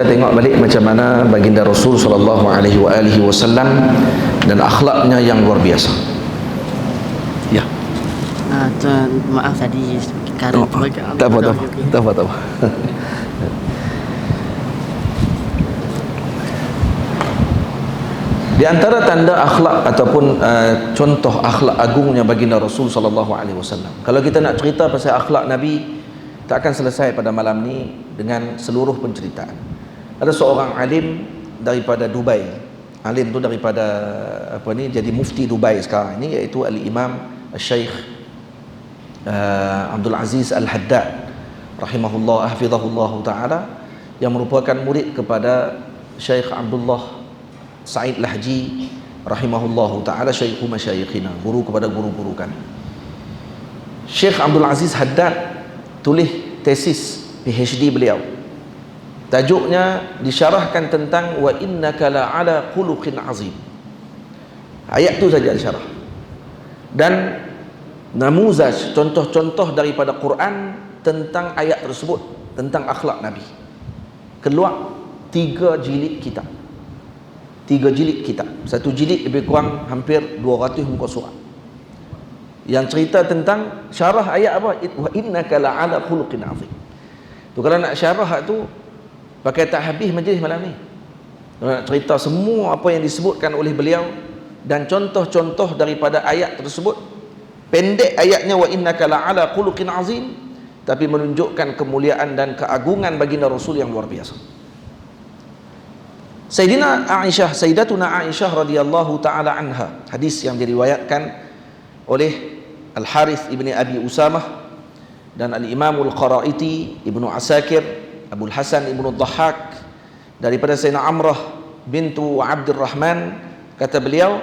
Kita tengok balik macam mana baginda Rasul sallallahu alaihi wasallam dan akhlaknya yang luar biasa. Ya. Tuan, maaf tadi karet Tak apa. Di antara tanda akhlak ataupun contoh akhlak agungnya baginda Rasul sallallahu alaihi wasallam. Kalau kita nak cerita pasal akhlak Nabi, tak akan selesai pada malam ni dengan seluruh penceritaan. Ada seorang alim daripada Dubai. Alim tu daripada jadi mufti Dubai sekarang ini, iaitu Al-Imam Al-Syeikh Abdul Aziz Al-Haddad rahimahullah hafizahullah taala, yang merupakan murid kepada Syekh Abdullah Sa'id Lahji rahimahullah taala, syaikhul masyayikhina, guru kepada guru-guru kami. Syekh Abdul Aziz Haddad tulis tesis PhD beliau. Tajuknya disyarahkan tentang wa innaka la ala khuluqin azim. Ayat tu saja disyarah. Dan namuzaj, contoh-contoh daripada Quran tentang ayat tersebut, tentang akhlak Nabi. Keluar 3 jilid kitab. 3 jilid kitab. Satu jilid lebih kurang hampir 200 muka surat. Yang cerita tentang syarah ayat apa? Wa innaka la ala khuluqin azim. Tu kalau nak syarah tu pakai tak habis majlis malam ni. Nak cerita semua apa yang disebutkan oleh beliau dan contoh-contoh daripada ayat tersebut. Pendek ayatnya wa innaka la'ala khuluqin azim, tapi menunjukkan kemuliaan dan keagungan baginda Rasul yang luar biasa. Sayyidatuna Aisyah radhiyallahu taala anha, hadis yang diriwayatkan oleh Al-Harith ibni Abi Usamah dan Al-Imam Al-Qaraiti, Ibnu Asakir, Abul Hasan Ibnu Dhahhak, daripada Sayyidina Amrah bintu Abdurrahman, kata beliau,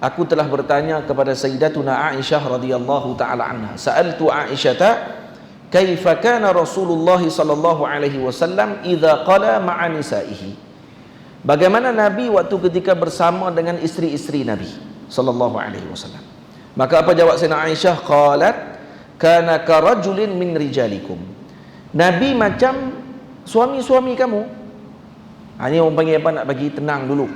aku telah bertanya kepada Sayyidatuna Aisyah radhiyallahu taala anha, sa'altu Aisyata kaifa kana Rasulullah sallallahu alaihi wasallam idza qala ma'a nisaihi, bagaimana Nabi waktu ketika bersama dengan isteri-isteri Nabi sallallahu alaihi wasallam. Maka apa jawab Sayyidina Aisyah? Qalat kana karajulin min rijalikum, Nabi macam suami-suami kamu. Ini orang panggil apa? Nak bagi tenang dulu,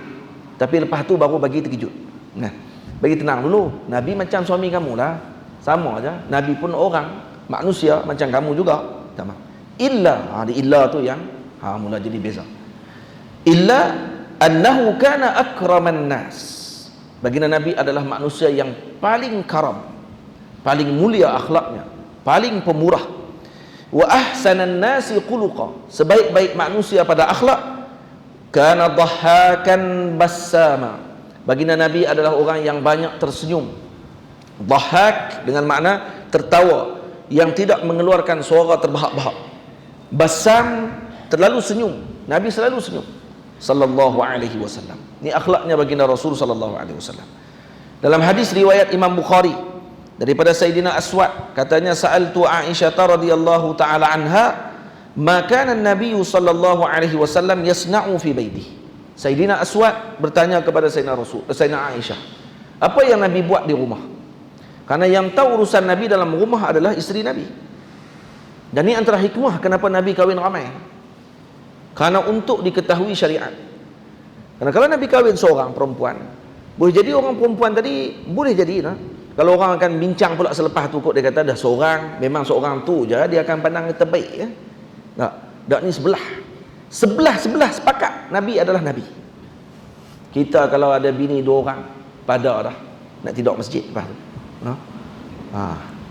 tapi lepas tu baru bagi terkejut. Nah, bagi tenang dulu. Nabi macam suami kamu lah, sama aja. Nabi pun orang, manusia macam kamu juga. Sama. Illa, illa tu yang mula jadi beza. Illa annahu kana akraman nas, baginda Nabi adalah manusia yang paling karam, paling mulia akhlaknya, paling pemurah. Wa ahsanan nasi khuluqa, sebaik-baik manusia pada akhlak. Kana dhahhakan bassama, baginda Nabi adalah orang yang banyak tersenyum. Dhahhak dengan makna tertawa yang tidak mengeluarkan suara terbahak-bahak. Bassam, terlalu senyum. Nabi selalu senyum sallallahu alaihi wasallam. Ini akhlaknya baginda Rasul sallallahu alaihi wasallam. Dalam hadis riwayat Imam Bukhari daripada Sayyidina Aswad, katanya sa'altu Aisyah radhiyallahu taala anha ma kana an-nabiy sallallahu alaihi wasallam yasna'u fi baitihi. Sayyidina Aswad bertanya kepada Sayyidina Aisyah, apa yang Nabi buat di rumah? Karena yang tahu urusan Nabi dalam rumah adalah isteri Nabi. Dan ini antara hikmah kenapa Nabi kahwin ramai. Karena untuk diketahui syariat. Karena kalau Nabi kahwin seorang perempuan, boleh jadi orang perempuan tadi boleh jadi kalau orang akan bincang pula selepas tu, kok dia kata dah seorang, memang seorang tu je dia akan pandang terbaik ya. Tak ni sebelah sepakat Nabi adalah Nabi. Kita kalau ada bini 2 orang pada dah nak tidur masjid lepas tu.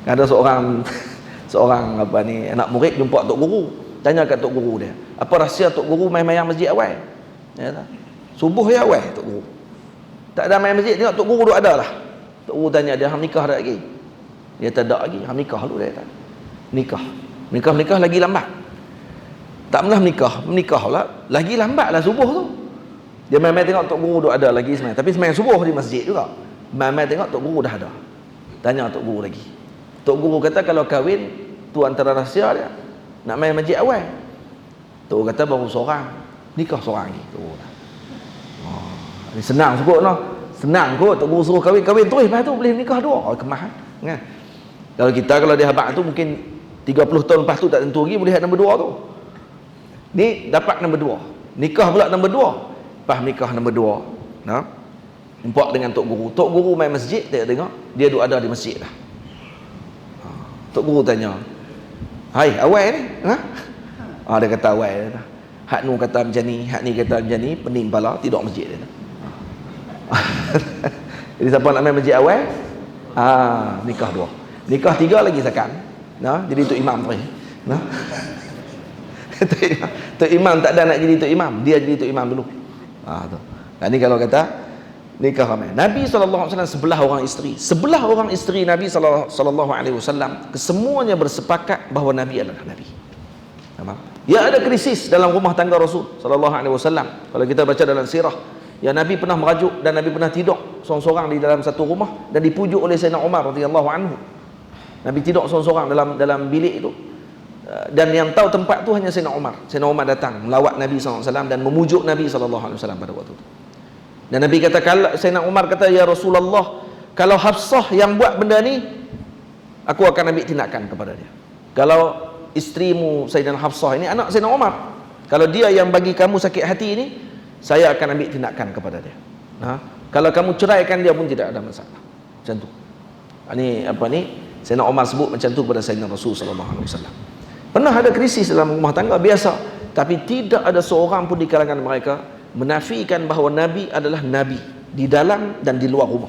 Ada seorang anak murid jumpa tok guru, tanya kat tok guru dia, apa rahsia tok guru main mayang masjid awal? Ya tak? Subuh ya awal tok guru. Tak ada main masjid, tengok tok guru duk ada lah. Tok guru tanya dia, hang nikah dah lagi? Dia tak ada lagi. Hang nikah dulu dia kata. Nikah lagi lambat. Tak pernah menikah lah, lagi lambat lah subuh tu. Dia main-main tengok tok guru duk ada lagi semayang, tapi semayang subuh di masjid juga. Main-main tengok tok guru dah ada. Tanya tok guru lagi. Tok guru kata kalau kahwin tu antara rahsia dia nak main masjid awal. Tok guru kata baru seorang, nikah seorang lagi. Tok guru. Ini senang sebut senang kot tok guru suruh kahwin terus, lepas tu boleh nikah 2. Kemah kan. Kalau dia habaq tu mungkin 30 tahun lepas tu tak tentu lagi boleh nombor 2 tu. Ni dapat nombor 2. Nikah pula nombor 2. Lepas nikah nombor 2, nah, jumpa dengan tok guru. Tok guru main masjid, tengok dia duduk ada di masjid dah. Tok guru tanya, "Hai, awal ni?" Dia kata awal. Hak nu kata macam ni, hak ni kata macam ni, pening kepala, tidur masjid dia. Jadi siapa nak main masjid awal? Nikah 2. Nikah 3 lagi sakan. Nah, jadi tok imam tu. Nah. Tok imam tak ada nak jadi tok imam, dia jadi tok imam dulu. Tu. Nah, ni kalau kata nikah ramai. Nabi SAW 11 orang isteri. 11 orang isteri Nabi SAW kesemuanya bersepakat bahawa Nabi adalah Nabi. Nampak? Ya, ada krisis dalam rumah tangga Rasul SAW. Kalau kita baca dalam sirah, ya, Nabi pernah merajuk dan Nabi pernah tidur seorang-seorang di dalam satu rumah dan dipujuk oleh Sayyidina Umar radhiyallahu anhu. Nabi tidur seorang-seorang dalam bilik itu. Dan yang tahu tempat tu hanya Sayyidina Umar. Sayyidina Umar datang melawat Nabi SAW dan memujuk Nabi SAW pada waktu itu. Dan Nabi kata, kalau Sayyidina Umar kata, "Ya Rasulullah, kalau Hafsah yang buat benda ni, aku akan ambil tindakan kepada dia. Kalau isterimu Sayyidina Hafsah ini anak Sayyidina Umar, kalau dia yang bagi kamu sakit hati ini, saya akan ambil tindakan kepada dia. Kalau kamu ceraikan dia pun tidak ada masalah." Macam tu. Ini apa ni? Sayyidina Umar sebut macam tu kepada Sayyidina Rasul SAW. Pernah ada krisis dalam rumah tangga biasa, tapi tidak ada seorang pun di kalangan mereka menafikan bahawa Nabi adalah Nabi di dalam dan di luar rumah.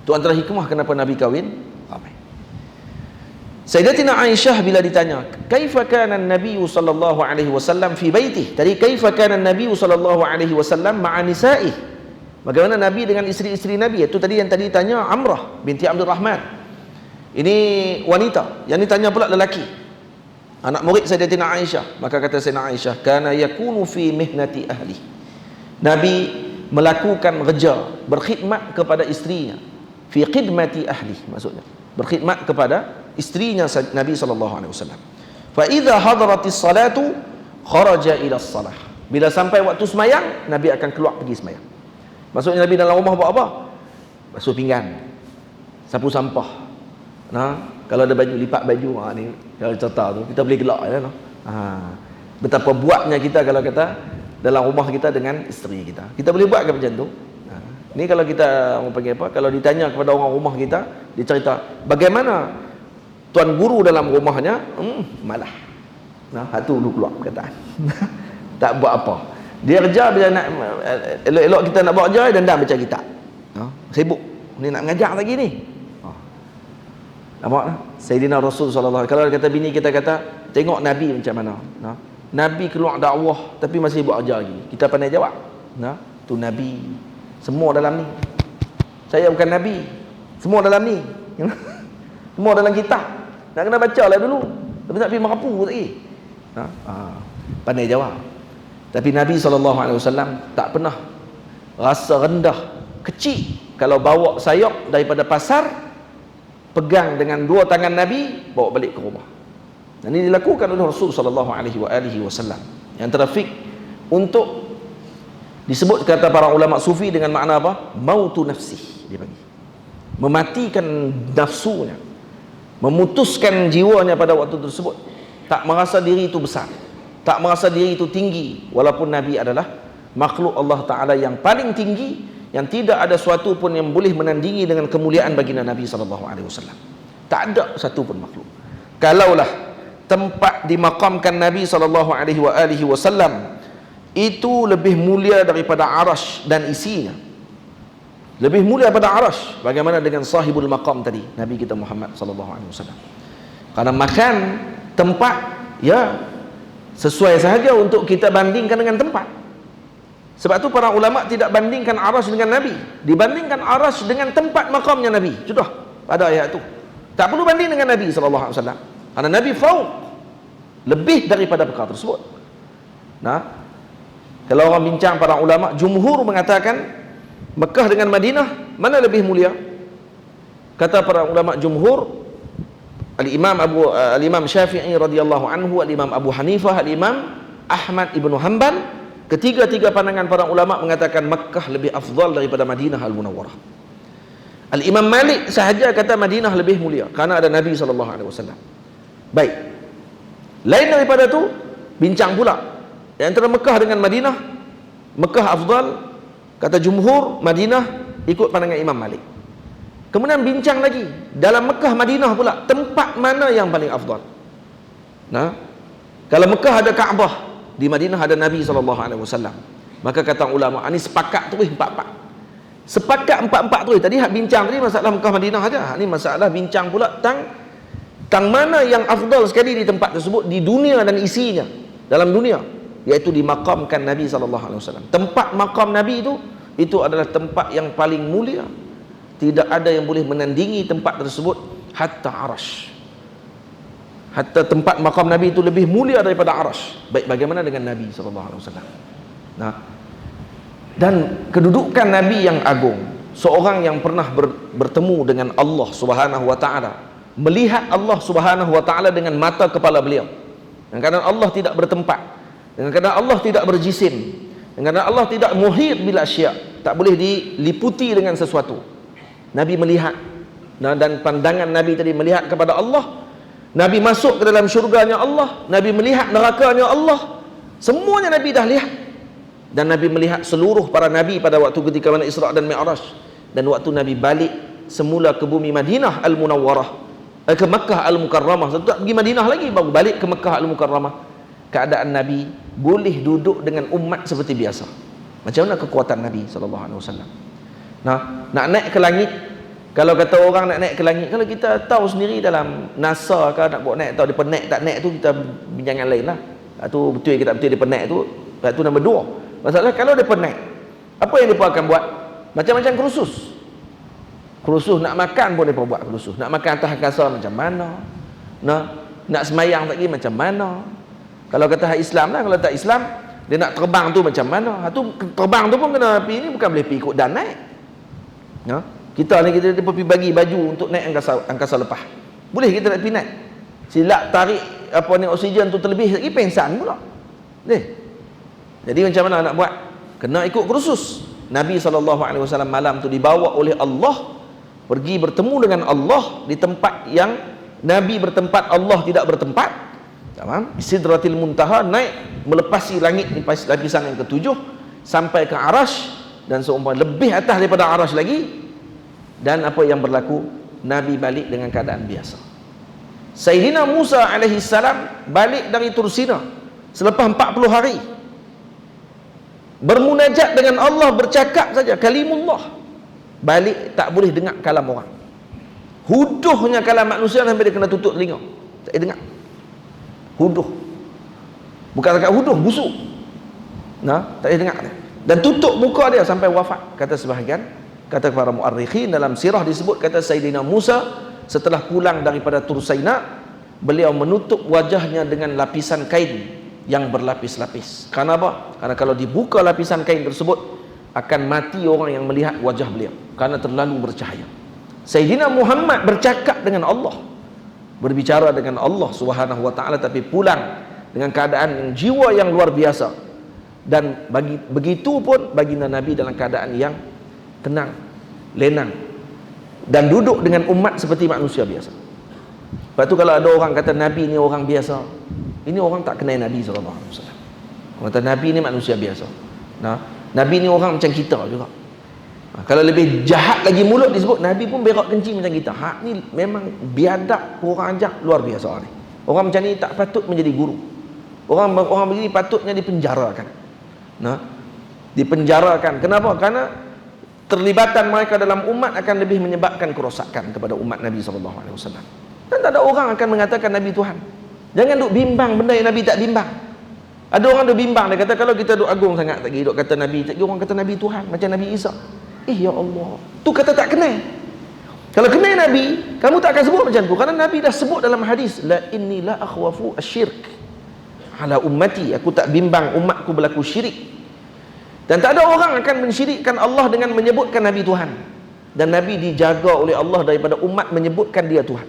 Itu antara hikmah kenapa Nabi kahwin ramai. Sayyidatina Aisyah bila ditanya, "Kaifa kana an-nabiy sallallahu alaihi wasallam fi baitih?" Tadi kaifa kana an-nabiy sallallahu alaihi wasallam ma'a nisa'i? Bagaimana Nabi dengan isteri-isteri Nabi? Itu tadi yang tadi tanya Amrah binti Abdul Rahman. Ini wanita. Yang ni tanya pula lelaki. Anak murid Sayyidatina Aisyah. Maka kata Sayyidatina Aisyah, "Kana yakunu fi mihnati ahli." Nabi melakukan kerja, berkhidmat kepada isterinya. Fi khidmati ahli, maksudnya berkhidmat kepada isterinya Nabi SAW. Fa idza hadaratis salatu kharaja ila salah. Bila sampai waktu semayang, Nabi akan keluar pergi semayang. Maksudnya Nabi dalam rumah buat apa? Basuh pinggan, sapu sampah. Kalau ada baju, lipat baju. Ni kalau cerita tu kita boleh gelak ya. Betapa buatnya kita kalau kata dalam rumah kita dengan isteri kita. Kita boleh buat ke macam tu? Ni kalau kita orang panggil apa? Kalau ditanya kepada orang rumah kita, dia cerita bagaimana tuan guru dalam rumahnya, malah. Hak tu dulu keluar perkataan. Tak buat apa. Dia kerja bila nak elok-elok kita nak buat kerja, dendam baca kitab. Sibuk. Ni nak mengajar lagi ni. Nampak? Sayyidina Rasul SAW, kalau kata bini kita kata, tengok Nabi macam mana. Nabi keluar dakwah tapi masih buat kerja lagi. Kita pandai jawab. Tu Nabi. Semua dalam ni. Saya bukan Nabi. Semua dalam ni. Semua dalam kitab. Nak kena baca lah dulu. Tapi tak pergi merapu lagi. Pandai jawab. Tapi Nabi SAW tak pernah rasa rendah, kecil kalau bawa sayap daripada pasar, pegang dengan dua tangan Nabi, bawa balik ke rumah. Dan ini dilakukan oleh Rasul SAW. Yang terfik untuk disebut kata para ulama sufi dengan makna apa? Mautu nafsih, dia bagi. Mematikan nafsunya, memutuskan jiwanya pada waktu tersebut. Tak merasa diri itu besar, tak merasa diri itu tinggi, walaupun Nabi adalah makhluk Allah Ta'ala yang paling tinggi, yang tidak ada suatu pun yang boleh menandingi dengan kemuliaan baginda Nabi SAW. Tak ada satu pun makhluk. Kalaulah tempat dimakamkan Nabi SAW itu lebih mulia daripada arash dan isinya, lebih mulia daripada arash, bagaimana dengan sahibul maqam tadi, Nabi kita Muhammad SAW? Karena makan tempat, ya, sesuai sahaja untuk kita bandingkan dengan tempat. Sebab tu para ulama tidak bandingkan arash dengan Nabi, dibandingkan arash dengan tempat makamnya Nabi. Sudah pada ayat tu. Tak perlu banding dengan Nabi SAW, karena Nabi fauq, lebih daripada perkara tersebut. Kalau orang bincang para ulama, jumhur mengatakan Mekah dengan Madinah mana lebih mulia? Kata para ulama jumhur, Al-Imam Syafi'i radhiyallahu anhu, Al-Imam Abu Hanifah, Al-Imam Ahmad ibnu Hanbal, ketiga-tiga pandangan para ulama mengatakan Makkah lebih afdal daripada Madinah Al-Munawwarah. Al-Imam Malik sahaja kata Madinah lebih mulia kerana ada Nabi SAW. Baik. Lain daripada tu, bincang pula antara Mekah dengan Madinah, Mekah afdal, kata jumhur, Madinah ikut pandangan Imam Malik. Kemudian bincang lagi, dalam Mekah Madinah pula, tempat mana yang paling afdal? Nah, kalau Mekah ada Kaabah, di Madinah ada Nabi SAW. Maka kata ulama, ini sepakat tu empat-empat. Sepakat empat-empat tu. Tadi hak bincang tadi masalah Mekah Madinah aja. Ini masalah bincang pula tentang mana yang afdal sekali di tempat tersebut, di dunia dan isinya, dalam dunia, iaitu dimakamkan Nabi SAW. Tempat makam Nabi itu adalah tempat yang paling mulia. Tidak ada yang boleh menandingi tempat tersebut, hatta Arash. Hatta tempat makam Nabi itu lebih mulia daripada Arash. Baik bagaimana dengan Nabi SAW. Nah, dan kedudukan Nabi yang agung, seorang yang pernah bertemu dengan Allah Subhanahu wa taala, melihat Allah Subhanahu wa taala dengan mata kepala beliau. Dan kadang Allah tidak bertempat, dengan kadang Allah tidak berjisim, dengan kadang Allah tidak muhit bil asya, tak boleh diliputi dengan sesuatu. Nabi melihat, dan pandangan Nabi tadi melihat kepada Allah. Nabi masuk ke dalam syurganya Allah, Nabi melihat nerakanya Allah. Semuanya Nabi dah lihat. Dan Nabi melihat seluruh para Nabi pada waktu ketika mana Isra' dan Mi'raj. Dan waktu Nabi balik semula ke bumi Madinah Al-Munawwarah, ke Makkah Al-Mukarramah. Setelah pergi Madinah lagi, baru balik ke Makkah Al-Mukarramah. Keadaan Nabi boleh duduk dengan umat seperti biasa. Macam mana kekuatan Nabi SAW? Nah, nak naik ke langit, kalau kata orang nak naik ke langit, kalau kita tahu sendiri dalam NASA ke nak buat naik, tahu dia naik tak naik tu kita bincangan lain lah. Tu betul ke tak betul dia naik tu, tu nombor dua. Masalah kalau dia naik, apa yang dia akan buat? Macam-macam kursus. Kursus nak makan pun dia buat kursus. Nak makan atas angkasa macam mana? Nak semayang lagi macam mana? Kalau kata Islam lah, kalau tak Islam, dia nak terbang tu macam mana? Tu terbang tu pun kena pergi ni, bukan boleh pergi ikut dan naik. Kita ni kita pergi bagi baju untuk naik angkasa lepas. Boleh kita nak pergi naik. Silap tarik apa ni oksigen tu terlebih lagi, pengsan pula. Jadi macam mana nak buat? Kena ikut kursus. Nabi SAW malam tu dibawa oleh Allah pergi bertemu dengan Allah di tempat yang Nabi bertempat, Allah tidak bertempat. Tamam? Sidratil Muntaha, naik melepasi langit lapisan yang ketujuh sampai ke Arash, dan seumpama lebih atas daripada Arash lagi. Dan apa yang berlaku? Nabi balik dengan keadaan biasa. Sayyidina Musa alaihissalam balik dari Tursina selepas 40 hari, bermunajat dengan Allah, bercakap saja, kalimullah. Balik tak boleh dengar kalam orang. Huduhnya kalam manusia sampai dia kena tutup telinga, tak boleh dengar. Huduh, bukan dekat huduh, busuk. Tak boleh dengar dia. Dan tutup muka dia sampai wafat. Kata sebahagian, kata para muarrikhin, dalam sirah disebut, kata Sayyidina Musa setelah pulang daripada Tursaina, beliau menutup wajahnya dengan lapisan kain yang berlapis-lapis. Karena apa? Karena kalau dibuka lapisan kain tersebut, akan mati orang yang melihat wajah beliau, karena terlalu bercahaya. Sayyidina Muhammad bercakap dengan Allah, berbicara dengan Allah Subhanahu wa taala, tapi pulang dengan keadaan yang jiwa yang luar biasa. Dan begitu pun baginda Nabi dalam keadaan yang tenang, lenang, dan duduk dengan umat seperti manusia biasa. Lepas tu kalau ada orang kata Nabi ni orang biasa, ini orang tak kenal Nabi SAW. Orang kata Nabi ni manusia biasa. Nabi ni orang macam kita juga. Kalau lebih jahat lagi mulut disebut, Nabi pun berak kencing macam kita. Ni memang biadab, kurang ajar luar biasa ni. Orang macam ni tak patut menjadi guru. Orang begini patutnya dipenjarakan. Dipenjarakan. Kenapa? Karena terlibatan mereka dalam umat akan lebih menyebabkan kerosakan kepada umat Nabi SAW. Dan tak ada orang akan mengatakan Nabi Tuhan. Jangan duk bimbang benda yang Nabi tak bimbang. Ada orang duk bimbang, dia kata kalau kita duk agung sangat lagi, duk kata Nabi, orang kata Nabi Tuhan macam Nabi Isa. Ya Allah, tu kata tak kenal. Kalau kenal Nabi, kamu tak akan sebut macam tu, kerana Nabi dah sebut dalam hadis, la inni la akhwafu asyirk ala ummati, aku tak bimbang umatku berlaku syirik. Dan tak ada orang akan mensyirikkan Allah dengan menyebutkan Nabi Tuhan. Dan Nabi dijaga oleh Allah daripada umat menyebutkan dia Tuhan.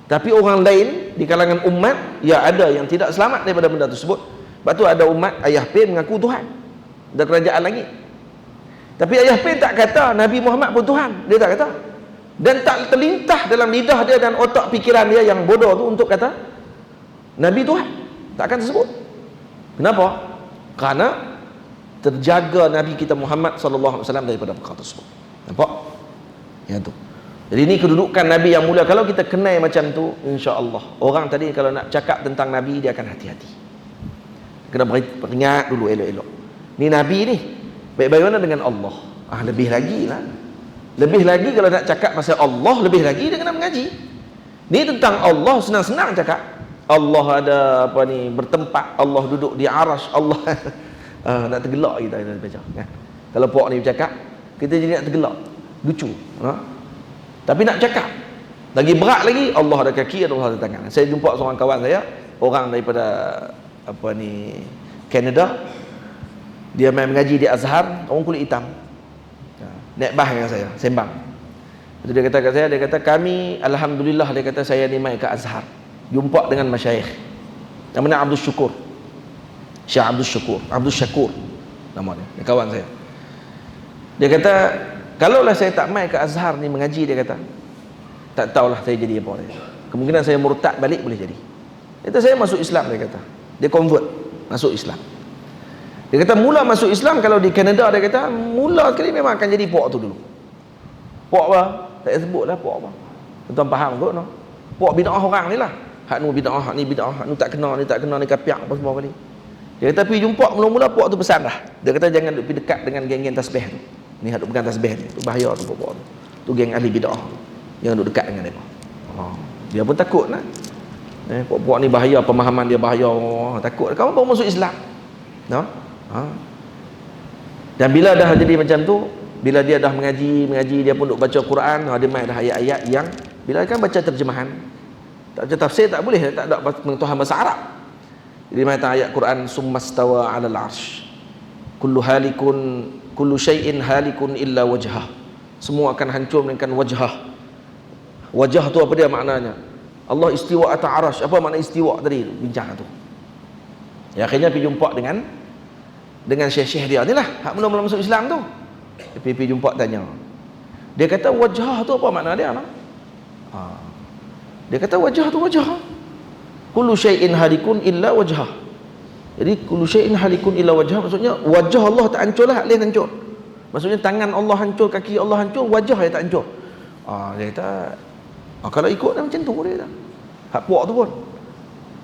Tapi orang lain di kalangan umat, ya ada yang tidak selamat daripada benda tersebut. Sebab tu ada umat Ayah Pin mengaku Tuhan dan kerajaan langit. Tapi Ayah Pin tak kata Nabi Muhammad pun Tuhan. Dia tak kata. Dan tak terlintah dalam lidah dia dan otak fikiran dia yang bodoh tu untuk kata Nabi Tuhan. Takkan tersebut. Kenapa? Kerana terjaga Nabi kita Muhammad sallallahu alaihi wasallam daripada perkara tersebut. Nampak? Ya tu. Jadi ini kedudukan Nabi yang mulia. Kalau kita kenal macam tu, insya-Allah orang tadi kalau nak cakap tentang Nabi dia akan hati-hati. Kena peringat dulu elok-elok. Ni Nabi ni bagaimana dengan Allah? Lebih lagi lah. Lebih lagi kalau nak cakap pasal Allah, lebih lagi dia kena mengaji. Ni tentang Allah senang-senang cakap. Allah ada apa ni, bertempat, Allah duduk di arasy, Allah nak tergelak kita baca. Kalau puak ni bercakap, kita jadi nak tergelak. Lucu. Tapi nak cakap lagi berat lagi, Allah ada kaki, Allah ada tangan. Saya jumpa seorang kawan saya, orang daripada apa ni, Canada. Dia main mengaji di Azhar, orang kulit hitam. Naik bah dengan saya, sembang. Lepas tu dia kata kat saya, dia kata kami alhamdulillah, dia kata saya ni mai ke Azhar, jumpa dengan masyayikh. Namanya Abdul Syukur. Syekh Abdul Syakur nama dia kawan saya. Dia kata kalaulah saya tak mai ke Azhar ni mengaji, dia kata tak tahulah saya jadi apa dia. Kemungkinan saya murtad balik boleh jadi. Dia kata saya masuk Islam, dia kata. Dia convert, masuk Islam. Dia kata mula masuk Islam kalau di Kanada, dia kata mula sekali memang akan jadi puak tu dulu. Puak apa? Tak payah sebut lah puak apa. Tuan faham kot no? Puak bid'ah orang ni lah. Hak nu bid'ah, hak ni bid'ah, hak nu tak kena, ni tak kena, ni kapiak apa semua kali. Dia kata pergi jumpa mula-mula puak tu pesan dah. Dia kata jangan duduk pergi dekat dengan geng-geng tasbih tu. Ni hak duk pegang tasbih ni. Tu bahaya tu puak tu. Tu geng ahli bid'ah. Jangan duduk dekat dengan mereka. Dia pun takut lah. Puak-puak ni bahaya, pemahaman dia bahaya. Takut. Kamu baru masuk Islam. No? Dan bila dah jadi macam tu, bila dia dah mengaji, dia pun duk baca Quran, dia main dah ayat-ayat yang bila kan baca terjemahan, tak baca tafsir tak boleh, tak ada pengetahuan bahasa Arab. Jadi main ayat Quran, summastawa 'alal 'arsy. Kullu syai'in halikun illa wajhah. Semua akan hancur melainkan wajhah. Wajah tu apa dia maknanya? Allah istiwa atas arasy. Apa makna istiwa tadi? Bincang tu. Ya, akhirnya pergi jumpa dengan syekh-syekh dia ni lah, hak mula-mula masuk Islam tu. Dia pergi jumpa tanya. Dia kata wajah tu apa makna dia lah? Dia kata wajah tu wajah. Kullu syai'in halikun illa wajhah. Jadi kullu syai'in halikun illa wajhah maksudnya wajah Allah tak hancur lah, hak lain hancur. Maksudnya tangan Allah hancur, kaki Allah hancur, wajah dia tak hancur. Dia kata kalau ikut dah macam tu dia kata. Hak puak tu pun.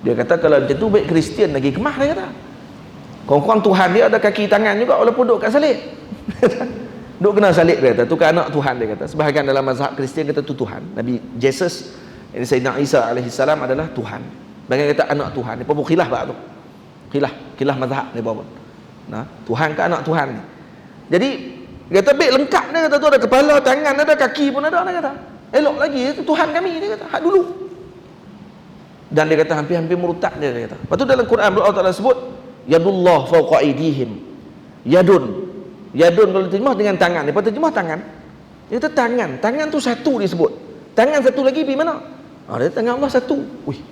Dia kata kalau macam tu baik Kristian lagi kemah, dia kata. Kurang-kurang Tuhan dia ada kaki tangan juga walaupun duduk kat salib. Duduk kena salib, dia kata. Tu kan anak Tuhan, dia kata. Sebahagian dalam mazhab Kristian kata tu Tuhan. Nabi Jesus, ini Sayyidina Isa alaihissalam adalah Tuhan. Bahagian kata anak Tuhan. Dia pun khilaf lah tu. Khilaf mazhab dia pun. Tuhan ke anak Tuhan ni. Jadi dia kata baik lengkap, dia kata tu ada kepala, tangan ada, kaki pun ada, dia kata. Elok lagi, itu Tuhan kami, dia kata. Hak dulu. Dan dia kata hampir-hampir murtad dia kata. Lepas tu dalam Quran Allah Taala sebut yadullah fawqa aydihim. Yadun kalau terjemah dengan tangan. Lepas terjemah tangan. Dia kata tangan tu satu disebut. Tangan satu lagi pergi mana? Dia tangan Allah satu.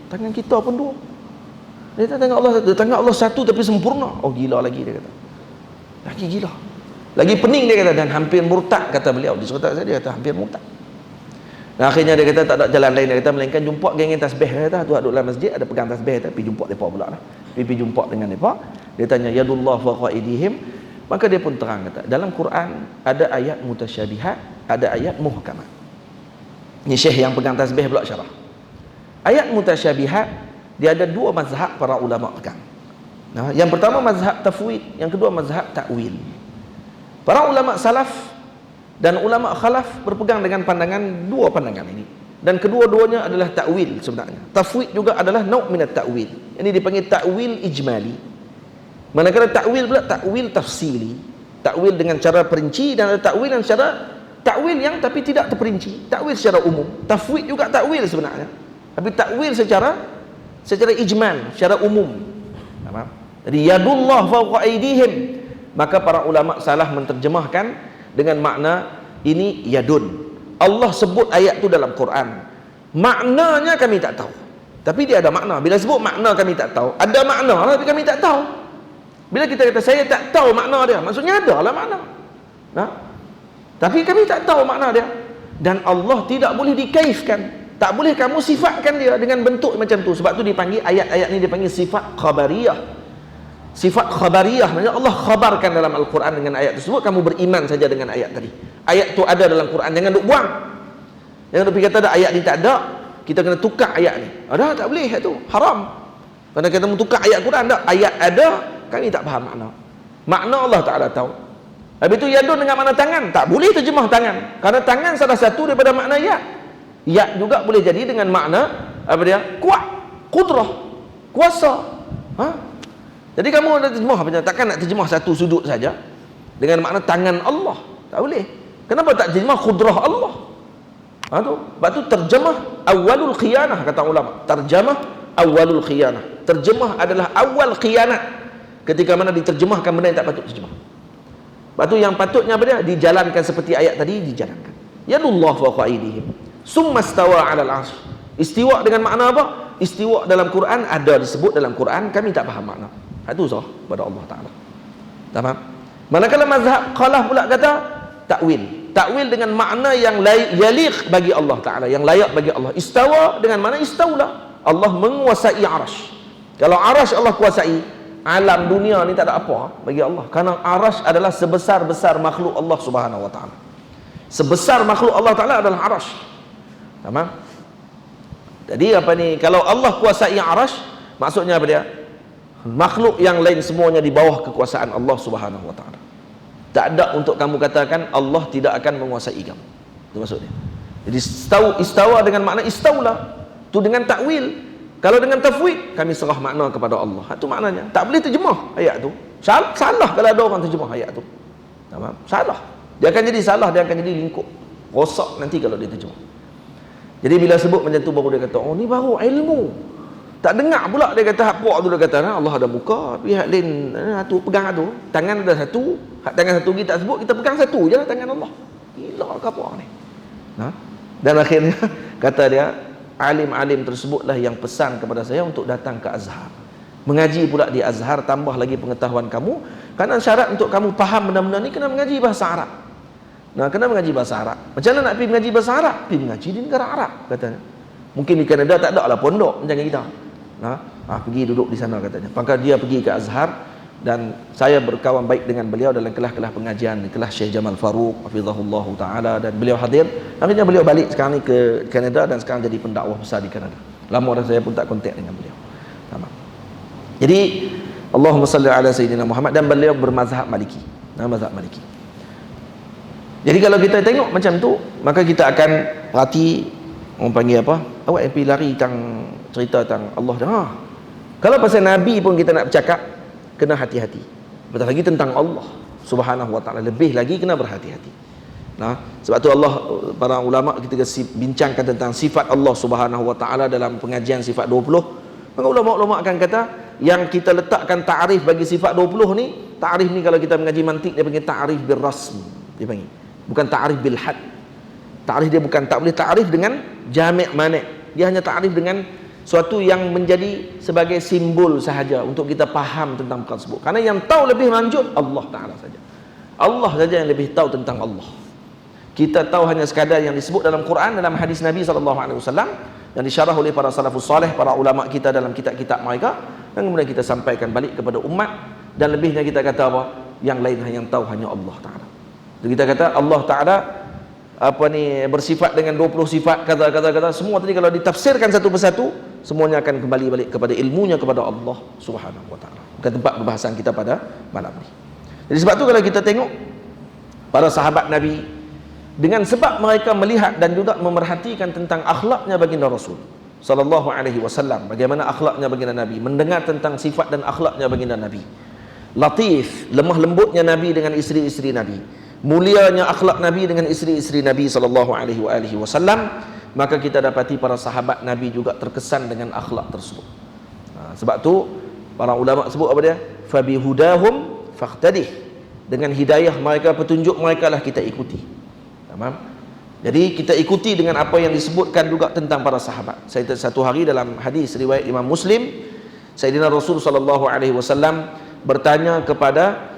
Tangan kita pun dua. Dia kata tangan Allah satu tapi sempurna. Gila lagi, dia kata. Lagi gila. Lagi pening, dia kata, dan hampir murtad kata beliau. Di surat saya dia kata hampir murtad. Dan akhirnya dia kata tak ada jalan lain, dia kata melainkan jumpa geng tasbih, dia kata tu duduk dalam masjid ada pegang tasbih, dia pergi jumpa depa pula lah. Pergi jumpa dengan depa, dia tanya yadullah fawqa aydihim, maka dia pun terang kata dalam Quran ada ayat mutasyabihat, ada ayat muhkamat. Ni syekh yang pegang tasbih pula syarah. Ayat mutasyabihat dia ada dua mazhab para ulama pegang. Yang pertama mazhab tafwid, yang kedua mazhab ta'wil. Para ulama salaf dan ulama khalaf berpegang dengan dua pandangan ini, dan kedua-duanya adalah ta'wil sebenarnya. Tafwid juga adalah nau' minat ta'wil. Ini dipanggil ta'wil ijmali. Manakala ta'wil pula ta'wil tafsili. Ta'wil dengan cara perinci, dan ada ta'wil yang secara ta'wil yang tapi tidak terperinci. Ta'wil secara umum. Tafwid juga ta'wil sebenarnya. Tapi ta'wil secara ijmal, secara umum. Jadi yadullah fawqa aydihim. Maka para ulama salah menterjemahkan dengan makna ini yadun. Allah sebut ayat tu dalam Quran. Maknanya kami tak tahu. Tapi dia ada makna. Bila sebut makna kami tak tahu, ada makna lah, tapi kami tak tahu. Bila kita kata saya tak tahu makna dia, maksudnya ada lah makna. Tapi kami tak tahu makna dia. Dan Allah tidak boleh dikaifkan. Tak boleh kamu sifatkan dia dengan bentuk macam tu. Sebab tu dipanggil ayat-ayat ni dipanggil sifat khabariyah. sifat khabariyah, maksudnya Allah khabarkan dalam Al-Quran dengan ayat tersebut, kamu beriman saja dengan ayat tadi. Ayat tu ada dalam Quran, jangan duk buang. Jangan duk kata ada ayat ni tak ada, kita kena tukar ayat ni. Ada tak boleh, itu haram. Kerana kita tukar ayat Quran, tak, ayat ada, kami tak faham makna. Makna Allah Ta'ala tahu. Habis itu yadun dengan makna tangan, tak boleh terjemah tangan, kerana tangan salah satu daripada makna yad. Yad juga boleh jadi dengan makna apa dia? Kuat, kudrah, kuasa. Ha? Jadi kamu ada terjemah apa? Takkan nak terjemah satu sudut saja dengan makna tangan Allah, tak boleh. Kenapa tak terjemah kudrah Allah? Ha tu. Sebab tu terjemah awalul khiyanah, kata ulama. Terjemah awalul khiyanah. Terjemah adalah awal khianat. Ketika mana diterjemahkan benda yang tak patut terjemah. Sebab tu yang patutnya apa dia? Dijalankan seperti ayat tadi, dijalankan. Yadullah fawqa aydihim. Summa stawa 'alal 'arsy. Istiwa dengan makna apa? Istiwa dalam Quran ada disebut dalam Quran, kami tak faham makna. Itu salah pada Allah Taala. Faham? Manakala mazhab Khalaf pula kata takwil. Takwil dengan makna yang yaliq bagi Allah Taala, yang layak bagi Allah. Istawa dengan makna istaula. Allah menguasai arasy. Kalau arasy Allah kuasai, alam dunia ni tak ada apa bagi Allah, kerana arasy adalah sebesar-besar makhluk Allah Subhanahu wa taala. Sebesar makhluk Allah Taala adalah arasy. Faham? Jadi apa ni, kalau Allah kuasai arasy, maksudnya apa dia? Makhluk yang lain semuanya di bawah kekuasaan Allah Subhanahu wa taala. Tak ada untuk kamu katakan Allah tidak akan menguasai kamu. Itu maksudnya. Jadi istawa dengan makna istaula, tu dengan takwil. Kalau dengan tafwid, kami serah makna kepada Allah. Itu maknanya. Tak boleh terjemah ayat tu. Salah kalau ada orang terjemah ayat tu. Faham? Salah. Dia akan jadi salah, dia akan jadi lingkup. Rosak nanti kalau dia terjemah. Jadi bila sebut macam tu, baru dia kata, oh ni baru ilmu. Tak dengar pula dia kata, hak puak tu dia kata, Allah ada muka, pihak lain, tu pegang tu. Tangan ada satu, hak tangan satu kita sebut, kita pegang satu je lah tangan Allah. Gila ke apa ni? Ha? Dan akhirnya, kata dia, alim-alim tersebutlah yang pesan kepada saya untuk datang ke Azhar. Mengaji pula di Azhar, tambah lagi pengetahuan kamu. Kerana syarat untuk kamu faham benda-benda ni, kena mengaji bahasa Arab. Nah, kena mengaji bahasa Arab. Macam mana nak pergi mengaji bahasa Arab? Pergi mengaji di negara Arab, katanya. Mungkin di Kanada tak ada lah pondok macam kita. Pergi duduk di sana, katanya. Maka dia pergi ke Azhar, dan saya berkawan baik dengan beliau dalam kelas-kelas pengajian, kelas Syekh Jamal Faruq hafizahullah taala, dan beliau hadir. Akhirnya beliau balik sekarang ni ke Kanada, dan sekarang jadi pendakwah besar di Kanada. Lama dah saya pun tak kontak dengan beliau. Tamam. Jadi Allahumma salli ala sayyidina Muhammad, dan beliau bermazhab Maliki. Mazhab Maliki. Jadi kalau kita tengok macam tu, maka kita akan perhati, orang panggil apa? Awak yang pergi lari tentang cerita tentang Allah dah. Kalau pasal Nabi pun kita nak bercakap, kena hati-hati. Betul lagi tentang Allah Subhanahu wa taala, lebih lagi kena berhati-hati. Sebab tu Allah, para ulama kita bincangkan tentang sifat Allah Subhanahu wa taala dalam pengajian sifat 20. Maka ulama-ulama akan kata yang kita letakkan ta'rif bagi sifat 20 ni, ta'rif ni kalau kita mengaji mantik dia panggil ta'rif bil rasm, dia panggil. Bukan ta'rif bil had. Ta'rif dia bukan, tak boleh ta'rif dengan jami' mani'. Dia hanya ta'rif dengan suatu yang menjadi sebagai simbol sahaja untuk kita faham tentang perkara tersebut. Karena yang tahu lebih lanjut Allah Ta'ala saja. Allah saja yang lebih tahu tentang Allah. Kita tahu hanya sekadar yang disebut dalam Quran, dalam hadis Nabi SAW, yang disyarah oleh para salafus salih, para ulama kita dalam kitab-kitab mereka, dan kemudian kita sampaikan balik kepada umat. Dan lebihnya kita kata apa? Yang lain yang tahu hanya Allah Ta'ala. Jadi kita kata Allah Ta'ala bersifat dengan 20 sifat, kata-kata semua tadi kalau ditafsirkan satu persatu, semuanya akan kembali balik kepada ilmunya kepada Allah Subhanahu wa taala. Bukan tempat perbahasan kita pada malam ini. Jadi sebab tu kalau kita tengok para sahabat Nabi, dengan sebab mereka melihat dan juga memerhatikan tentang akhlaknya baginda Rasul sallallahu alaihi wasallam, bagaimana akhlaknya baginda Nabi, mendengar tentang sifat dan akhlaknya baginda Nabi, latif, lemah lembutnya Nabi dengan isteri-isteri Nabi, mulianya akhlak Nabi dengan isteri-isteri Nabi sallallahu alaihi wasallam, maka kita dapati para sahabat Nabi juga terkesan dengan akhlak tersebut. Sebab tu para ulama sebut apa dia? Fabihudahum faqtadih. Dengan hidayah mereka, petunjuk mereka lah kita ikuti. Tamam? Jadi kita ikuti dengan apa yang disebutkan juga tentang para sahabat. Saya satu hari dalam hadis riwayat Imam Muslim, Sayyidina Rasul sallallahu alaihi wasallam bertanya kepada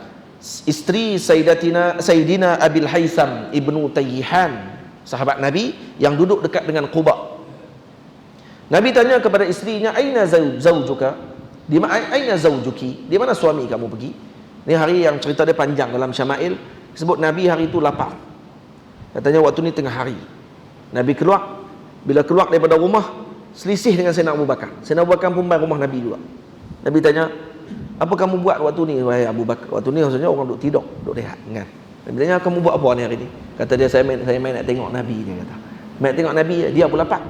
isteri Sayyidina Abil Haytham ibnu Tayyihan, sahabat Nabi yang duduk dekat dengan Quba. Nabi tanya kepada isterinya, aina zawjuka? Di mana aina zaujuki? Di mana suami kamu pergi? Ni hari yang cerita dia panjang dalam Syama'il. Sebut Nabi hari itu lapar. Katanya waktu ni tengah hari. Nabi keluar. Bila keluar daripada rumah, selisih dengan Sayyidina Abu Bakar. Sayyidina Abu Bakar pun main rumah Nabi juga. Nabi tanya, apa kamu buat waktu ni wahai Abu Bakar? Waktu ni maksudnya orang duduk tidur, duduk rehat kan. Nabi tanya, kamu buat apa ni hari ni? Kata dia, saya main nak tengok Nabi, dia kata. Main tengok Nabi, dia pun lapar.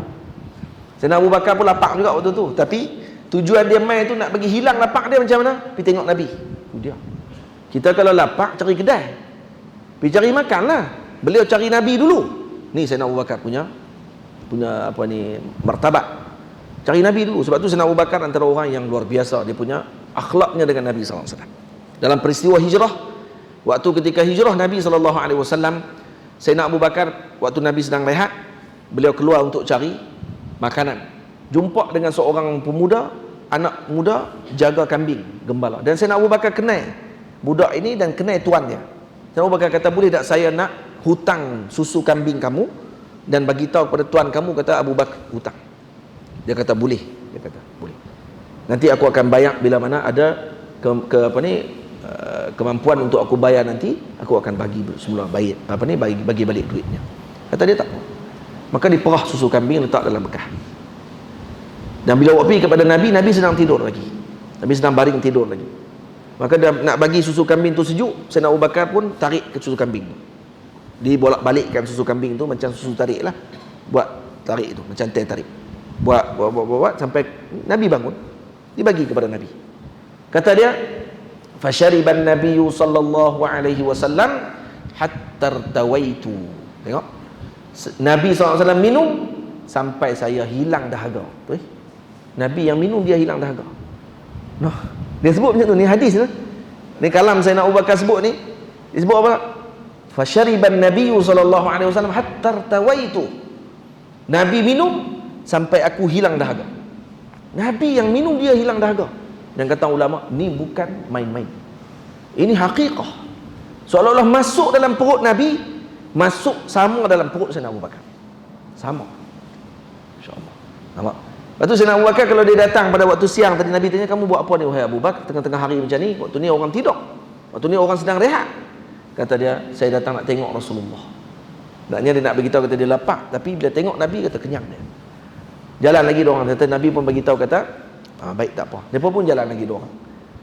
Sayyidina Abu Bakar pun lapar juga waktu tu. Tapi tujuan dia main tu nak bagi hilang lapar dia macam mana? Pergi tengok Nabi. Itu dia. Kita kalau lapar cari kedai. Pergi cari makan lah. Beliau cari Nabi dulu. Ni Sayyidina Abu Bakar punya apa ni, martabat. Cari Nabi dulu. Sebab tu Sayyidina Abu Bakar antara orang yang luar biasa. Dia punya akhlaknya dengan Nabi SAW. Dalam peristiwa hijrah, waktu ketika hijrah Nabi SAW, Sayyidina Abu Bakar waktu Nabi sedang rehat, beliau keluar untuk cari makanan. Jumpa dengan seorang pemuda, anak muda jaga kambing gembala. Dan Sayyidina Abu Bakar kenal budak ini dan kenal tuan dia. Sayyidina Abu Bakar kata, boleh tak saya nak hutang susu kambing kamu dan bagi tahu kepada tuan kamu? Kata Abu Bakar, hutang. Dia kata boleh. Dia kata boleh. Nanti aku akan bayar bila mana ada kemampuan untuk aku bayar, nanti aku akan bagi semula bagi balik duitnya. Kata dia tak apa. Maka diperah susu kambing, letak dalam bekah. Dan bila pergi kepada Nabi, Nabi sedang tidur lagi. Nabi sedang baring tidur lagi. Maka dia nak bagi susu kambing tu sejuk, Sayyidina Abu Bakar pun tarik ke susu kambing tu. Dibolak-balikkan susu kambing tu macam susu tarik lah. Buat tarik tu, macam teh tarik. Buat sampai Nabi bangun. Dibagi kepada Nabi. Kata dia, fasyariban nabiyyu sallallahu alaihi wasallam hatta tawaitu. Tengok. Nabi SAW minum sampai saya hilang dahaga. Betul? Nabi yang minum dia hilang dahaga. Noh, dia sebut macam tu, ni hadis tu. Ni kalam Sayyidina Abu Bakar sebut ni. Dia sebut apa? Fasyariban nabiyyu sallallahu alaihi wasallam hatta tawaitu. Nabi minum sampai aku hilang dahaga. Nabi yang minum dia hilang dahaga. Dan kata ulama, ni bukan main-main. Ini hakikah. Seolah-olah masuk dalam perut Nabi, masuk sama dalam perut Sayyidina Abu Bakar. Sama. InsyaAllah. Nampak? Lepas tu Sayyidina Abu Bakar kalau dia datang pada waktu siang tadi, Nabi tanya, kamu buat apa ni wahai Abu Bakar tengah-tengah hari macam ni? Waktu ni orang tidur. Waktu ni orang sedang rehat. Kata dia, saya datang nak tengok Rasulullah. Maknanya dia nak beritahu, kata dia lapar. Tapi bila tengok Nabi, kata kenyang dia. Jalan lagi diorang. Kata Nabi pun beritahu, kata baik tak apa. Mereka pun jalan lagi diorang.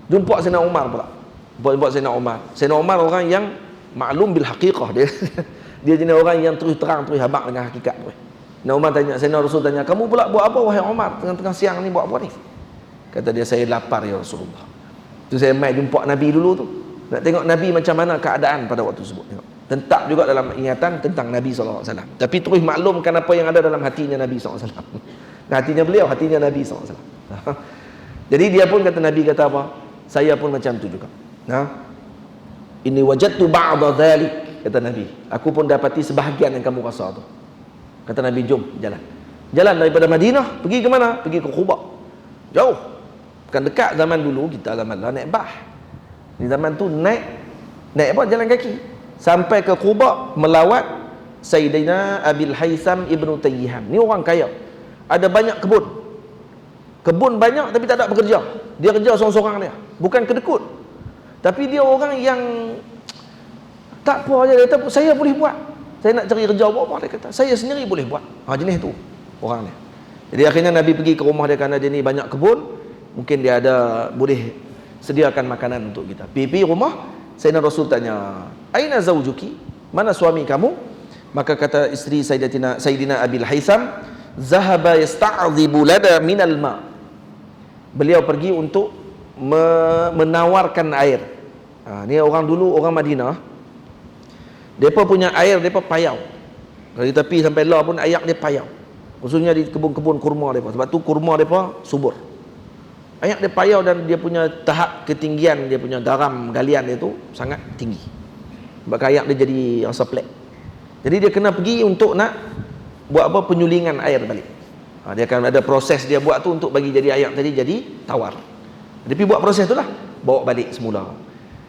Jumpa Sayyidina Umar pula. Jumpa Sayyidina Umar. Sayyidina Umar orang yang maklum bil haqiqah. Dia jenis orang yang terus terang, terus habaq dengan hakikat. Sayyidina Umar tanya, Sayyidina Rasul tanya, kamu pula buat apa wahai Umar? Tengah-tengah siang ni buat apa ni? Kata dia, saya lapar ya Rasulullah. Tu saya mai jumpa Nabi dulu tu. Nak tengok Nabi macam mana keadaan pada waktu tersebut. Tetap juga dalam ingatan tentang Nabi SAW. Tapi terus maklumkan apa yang ada dalam hatinya Nabi SAW. Hatinya beliau, hatinya Nabi SAW. Jadi dia pun kata, Nabi kata apa? Saya pun macam tu juga. Ini wajadtu ba'da dhalik, kata Nabi. Aku pun dapati sebahagian yang kamu rasa tu. Kata Nabi, jom jalan. Jalan daripada Madinah, pergi ke mana? Pergi ke Quba. Jauh. Bukan dekat zaman dulu, kita zaman lah naik bah. Di zaman tu naik apa? Jalan kaki. Sampai ke Quba melawat Sayyidina Abil Haytham Ibnu Tayyiham. Ni orang kaya. Ada banyak kebun. Kebun banyak tapi tak ada bekerja. Dia kerja seorang-seorang dia. Bukan kedekut. Tapi dia orang yang tak apa aja. Dia kata, saya boleh buat. Saya nak cari kerja buat apa? Dia kata, saya sendiri boleh buat. Jenis tu orang dia. Jadi akhirnya Nabi pergi ke rumah dia kerana dia ni banyak kebun. Mungkin dia ada boleh sediakan makanan untuk kita. Pergi rumah, Sayyidina Rasul tanya, aina zawjuki? Mana suami kamu? Maka kata isteri Sayyidina Abil Haytham, zahaba yasta'dhibu lada minal ma. Beliau pergi untuk menawarkan air. Ni orang dulu, orang Madinah. Depa punya air, depa payau. Kalau kita pergi sampai lah pun air dia payau. Khususnya di kebun-kebun kurma depa. Sebab tu kurma depa subur. Air dia payau dan dia punya tahap ketinggian, dia punya garam galian dia tu sangat tinggi. Sebab air dia jadi rasa pelik. Jadi dia kena pergi untuk nak buat apa? Penyulingan air balik. Dia akan ada proses dia buat tu untuk bagi jadi air tadi jadi tawar. Dia pergi buat proses tu lah, bawa balik semula.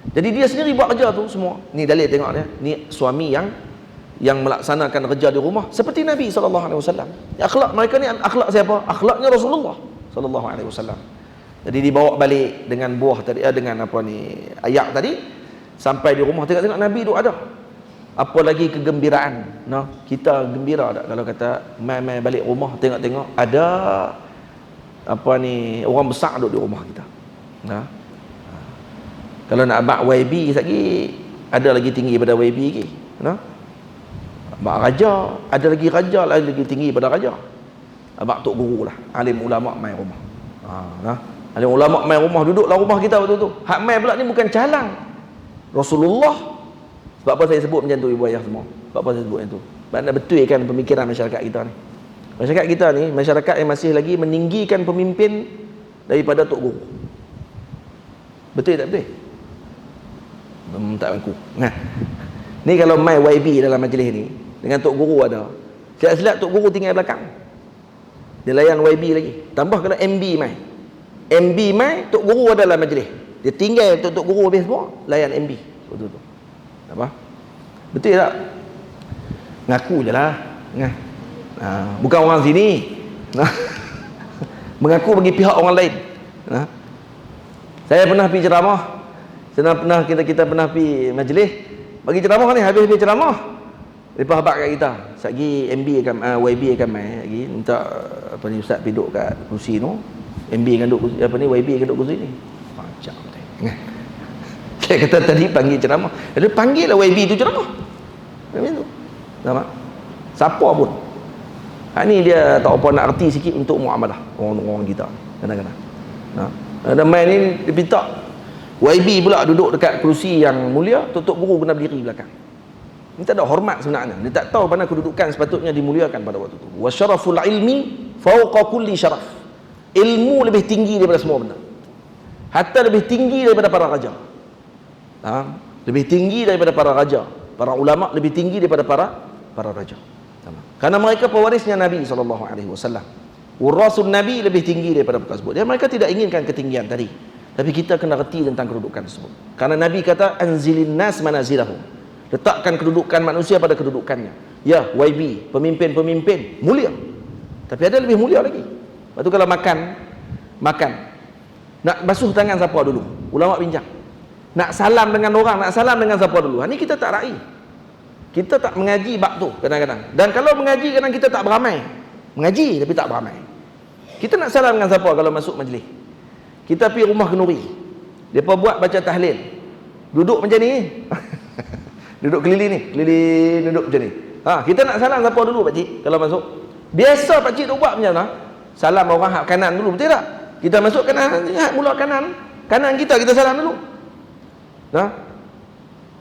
Jadi dia sendiri buat kerja tu semua. Ni dalil tengok dia. Ni suami yang melaksanakan kerja di rumah seperti Nabi SAW. Akhlak mereka ni akhlak siapa? Akhlaknya Rasulullah SAW. Jadi dibawa balik dengan buah tadi, dengan apa ni, ayak tadi, sampai di rumah tengok-tengok Nabi duk ada. Apa lagi kegembiraan, no? Kita gembira tak kalau kata mai balik rumah tengok-tengok ada apa ni, orang besar duduk di rumah kita. Nah. Kalau nak abang YB lagi, ada lagi tinggi pada YB lagi. Nah. Abang raja, ada lagi tinggi pada raja. Abang tok guru lah, alim ulama mai rumah. Nah. Alim ulama mai rumah, duduklah rumah kita waktu tu. Hak mai pula ni bukan calang. Rasulullah. Sebab apa saya sebut macam tu ibu ayah semua? Sebab apa saya sebut macam tu? Sebab nak betulkan pemikiran masyarakat kita ni. Masyarakat kita ni, masyarakat yang masih lagi meninggikan pemimpin daripada tok guru. Betul tak betul? Tak aku. Nah. Ni kalau mai YB dalam majlis ni dengan tok guru ada. Silap-silap tok guru tinggal belakang. Dia layan YB lagi. Tambah kalau MB mai. MB mai, tok guru ada dalam majlis. Dia tinggal tok guru habis semua, layan MB. Betul tu. Apa? Betul tak? Ngaku je lah. Nah. Bukan orang sini. Mengaku bagi pihak orang lain. Saya pernah pergi ceramah. Kita pernah pergi majlis. Bagi ceramah ni, habis ceramah, lepas habaq kat kita. Satgi MB akan YB akan mai lagi minta apa ni, ustaz pergi duduk kat kursi tu. MB akan duduk kursi, apa ni, YB akan duduk kursi ni. Macam tu. Saya kata tadi panggil ceramah. Dia panggil lah YB tu ceramah. Macam tu. Nampak? Siapa pun. Ni dia tak apa nak erti sikit untuk muamalah orang kita kadang-kadang. Ada main ni dia minta YB pula duduk dekat kerusi yang mulia, tok guru kena berdiri belakang. Ini tak ada hormat sebenarnya. Dia tak tahu mana kedudukan sepatutnya dimuliakan pada waktu itu. Wa syaraful ilmi fawqa kulli syaraf. Ilmu lebih tinggi daripada semua benda. Hatta lebih tinggi daripada para raja. Lebih tinggi daripada para raja. Para ulama lebih tinggi daripada para raja. Karena mereka pewarisnya Nabi SAW. Warasul Nabi lebih tinggi daripada perkara tersebut. Dan mereka tidak inginkan ketinggian tadi. Tapi kita kena reti tentang kedudukan tersebut. Karena Nabi kata anzilin nas manazilahum. Letakkan kedudukan manusia pada kedudukannya. Ya, YB, pemimpin-pemimpin mulia. Tapi ada lebih mulia lagi. Lepas tu kalau makan nak basuh tangan siapa dulu? Ulama bincang. Nak salam dengan orang, nak salam dengan siapa dulu? Ini kita tak raih. Kita tak mengaji bab tu kadang-kadang. Dan kalau mengaji kadang kita tak beramai. Mengaji tapi tak beramai. Kita nak salam dengan siapa kalau masuk majlis? Kita pergi rumah kenuri. Depa buat baca tahlil. Duduk macam ni. Duduk keliling ni, keliling duduk macam ni. Kita nak salam siapa dulu pak cik kalau masuk? Biasa pak cik duk buat macam mana? Salam orang hak kanan dulu, betul tak? Kita masuk kanan, hak mula kanan. Kanan kita salam dulu.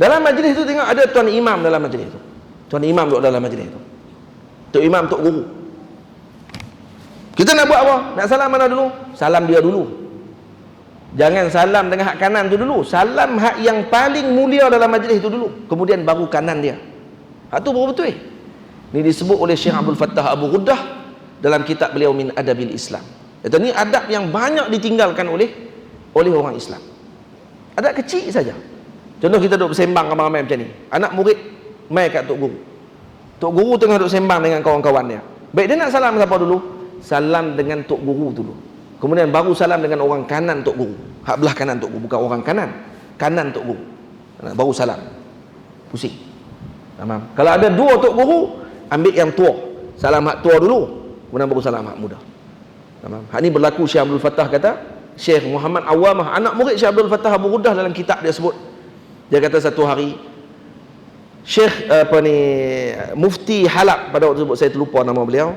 Dalam majlis tu tengok ada tuan imam dalam majlis tu. Tuan imam duduk dalam majlis tu. Tok imam, tok guru. Kita nak buat apa? Nak salam mana dulu? Salam dia dulu. Jangan salam dengan hak kanan tu dulu. Salam hak yang paling mulia dalam majlis tu dulu. Kemudian baru kanan dia. Hak tu baru betul. Ini disebut oleh Syekh Abdul Fattah Abu Ghuddah dalam kitab beliau Min Adabil Islam. Ini adab yang banyak ditinggalkan oleh orang Islam. Adab kecil saja. Contoh kita duduk bersembang ramai-ramai macam ni. Anak murid mai kat tok guru. Tok guru tengah duduk sembang dengan kawan-kawan dia. Baik, dia nak salam siapa dulu? Salam dengan tok guru dulu. Kemudian baru salam dengan orang kanan tok guru. Hak belah kanan tok guru, bukan orang kanan. Kanan tok guru. Baru salam. Pusing. Tamam. Kalau ada dua tok guru, ambil yang tua. Salam hak tua dulu, kemudian baru salam hak muda. Tamam. Hak ni berlaku Syekh Abdul Fattah kata, Syekh Muhammad Awamah, anak murid Syekh Abdul Fattah Abu Ghuddah, dalam kitab dia sebut. Dia kata satu hari Syekh Mufti Halab pada waktu tersebut, saya terlupa nama beliau,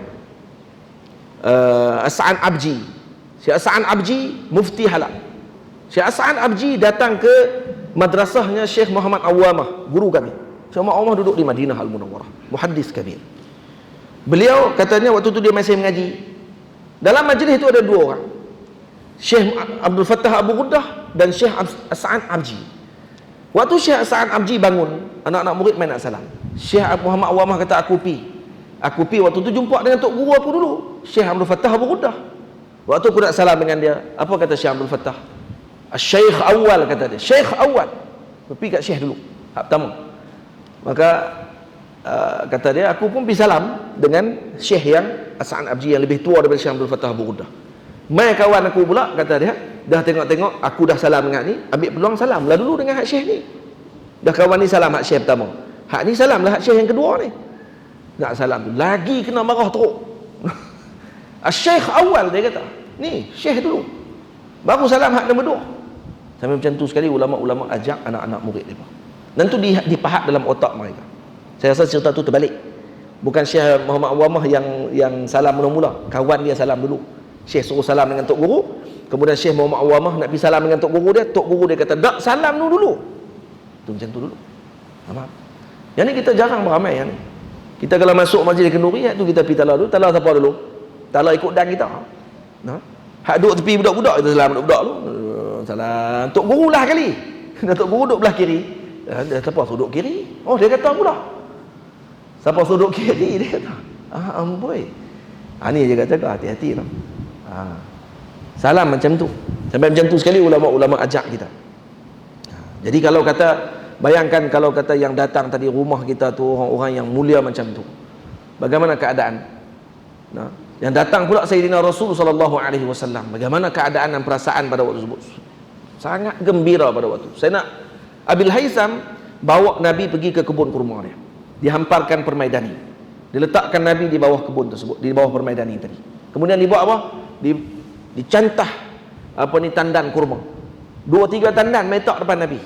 As'an Abji. Syekh As'an Abji Mufti Halab. Syekh As'an Abji datang ke madrasahnya Syekh Muhammad Awamah, guru kami. Syekh Muhammad Awamah duduk di Madinah Al-Munawwarah, muhaddis kabir. Beliau katanya waktu itu dia masih mengaji. Dalam majlis itu ada dua orang, Syekh Abdul Fattah Abu Ghuddah dan Syekh As'an Abji. Waktu Syekh As'an Abji bangun, anak-anak murid main nak salam. Syekh Muhammad Awamah kata aku pi waktu tu jumpa dengan tok guru aku dulu, Syekh Abdul Fattah Abu Ghuddah. Waktu aku nak salam dengan dia, apa kata Syekh Abdul Fattah? Syekh awal, kata dia. Syekh awal. Pergi kat Syekh dulu, hak pertama. Maka kata dia, aku pun pergi salam dengan Syekh yang As'an Abji yang lebih tua daripada Syekh Abdul Fattah Abu Ghuddah. Mai kawan aku pula, kata dia, dah tengok-tengok aku dah salam dengan ni, ambil peluang salam lah dulu dengan hak syekh ni. Dah kawan ni salam hak syekh pertama, hak ni salam lah hak syekh yang kedua ni. Nak salam tu lagi kena marah teruk. Syekh awal dia kata, ni syekh dulu, baru salam hak nombor dua. Sampai macam tu sekali ulama-ulama ajak anak-anak murid mereka. Dan tu dipahat dalam otak mereka. Saya rasa cerita tu terbalik. Bukan Syekh Muhammad Awamah yang salam mula-mula, kawan dia salam dulu. Syekh suruh salam dengan tok guru, kemudian Syekh Muhammad Awamah nak pergi salam dengan tok guru dia kata, "Tak, salam dulu." Tu macam tu dulu. Faham? Yang ni kita jarang beramai yang ni. Kita kalau masuk Masjid Kenduri, tu kita pergi tala dulu. Tala siapa dulu? Tala ikut dan kita. Nah. Hak duduk tepi budak-budak, kita salam budak-budak dulu. Salam tok guru lah kali. Tok guru duduk belah kiri. Dia siapa suruh duduk kiri? Oh, dia kata pula. Siapa suruh duduk kiri? Dia kata, amboi. Ni dia kata, hati-hati lah. Salam macam tu. Sampai macam tu sekali ulama-ulama ajak kita. Jadi kalau kata, bayangkan kalau kata yang datang tadi rumah kita tu orang-orang yang mulia macam tu, bagaimana keadaan? Nah, yang datang pula Sayyidina Rasul sallallahu alaihi wasallam, bagaimana keadaan dan perasaan pada waktu tersebut? Sangat gembira pada waktu. Saya nak Abil Haitham bawa Nabi pergi ke kebun kurma dia. Dihamparkan permaidani. Diletakkan Nabi di bawah kebun tersebut, di bawah permaidani tadi. Kemudian dibuat apa? Dicantah tandan kurma. 2-3 tandan metak depan Nabi.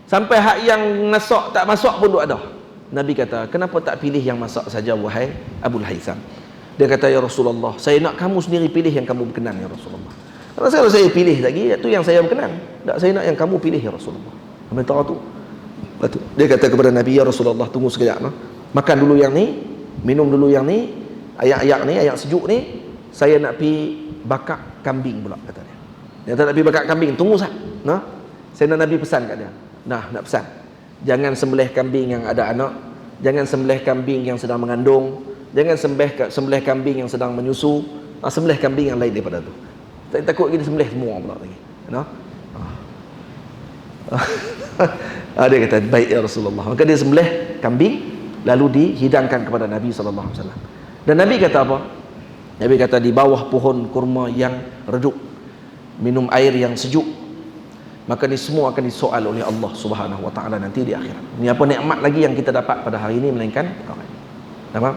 Sampai hak yang masak tak masak pun duk ada. Nabi kata, "Kenapa tak pilih yang masak saja wahai Abul Haitham?" Dia kata, "Ya Rasulullah, saya nak kamu sendiri pilih yang kamu berkenan ya Rasulullah." Kalau saya pilih lagi, itu yang saya berkenan. Tak, saya nak yang kamu pilih ya Rasulullah. Sampai tahu tu. Betul. Dia kata kepada Nabi, "Ya Rasulullah, tunggu sekejap. Makan dulu yang ni, minum dulu yang ni, ayak-ayak ni, ayak sejuk ni, saya nak pi bakar kambing pula," kata dia. Dia tak nak pi bakar kambing, tunggu sat. Nah, saya nak Nabi pesan kat dia. Nak pesan. Jangan sembelih kambing yang ada anak, jangan sembelih kambing yang sedang mengandung, jangan sembelih kambing yang sedang menyusu, sembelih kambing yang lain daripada tu. Saya takut kita sembelih semua pula lagi. Nah. Dia kata, "Baik ya Rasulullah." Maka dia sembelih kambing lalu dihidangkan kepada Nabi sallallahu alaihi wasallam. Dan Nabi kata apa? Nabi kata, di bawah pohon kurma yang redup, minum air yang sejuk, maka ni semua akan disoal oleh Allah Subhanahu wa taala nanti di akhirat. Ini apa nikmat lagi yang kita dapat pada hari ini melainkan perkara ini. Faham?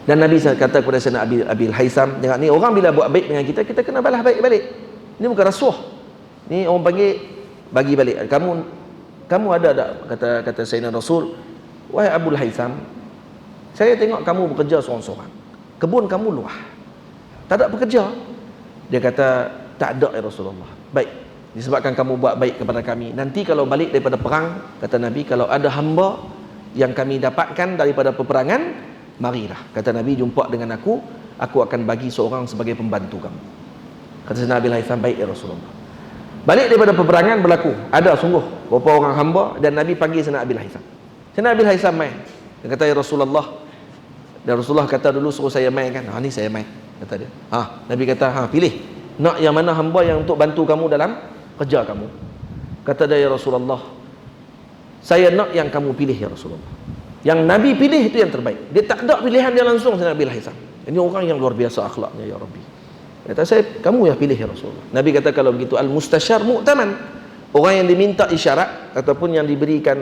Dan Nabi kata kepada Sayyidina Abil Haitham, "Tengok ni, orang bila buat baik dengan kita, kita kena balas baik balik. Ini bukan rasuah. Ni orang panggil bagi balik. Kamu ada tak?" Kata Sayyidina Rasul, "Wahai Abul Haitham, saya tengok kamu bekerja seorang-seorang. Kebun kamu luah. Tak ada pekerja." Dia kata, "Tak ada ya Rasulullah." "Baik, disebabkan kamu buat baik kepada kami, nanti kalau balik daripada perang," kata Nabi, "kalau ada hamba yang kami dapatkan daripada peperangan, marilah," kata Nabi, "jumpa dengan aku akan bagi seorang sebagai pembantu kamu." Kata Sayyidina Abil Haitham, "Baik ya Rasulullah." Balik daripada peperangan berlaku, ada sungguh beberapa orang hamba, dan Nabi panggil Sayyidina Abil Haitham. Sayyidina Abil Haitham main. Dia kata, "Ya Rasulullah." Dan Rasulullah kata, "Dulu suruh saya main kan?" "Ni saya main," kata dia. Nabi kata, "Pilih. Nak yang mana hamba yang untuk bantu kamu dalam kerja kamu?" Kata dia, "Ya Rasulullah, saya nak yang kamu pilih ya Rasulullah." Yang Nabi pilih itu yang terbaik. Dia tak ada pilihan dia langsung. Sayyidina Abil Haitham, ini orang yang luar biasa akhlaknya ya Rabbi. Kata, "Kamu yang pilih ya Rasulullah." Nabi kata, "Kalau begitu al-mustasyar mu'taman." Orang yang diminta isyarat ataupun yang diberikan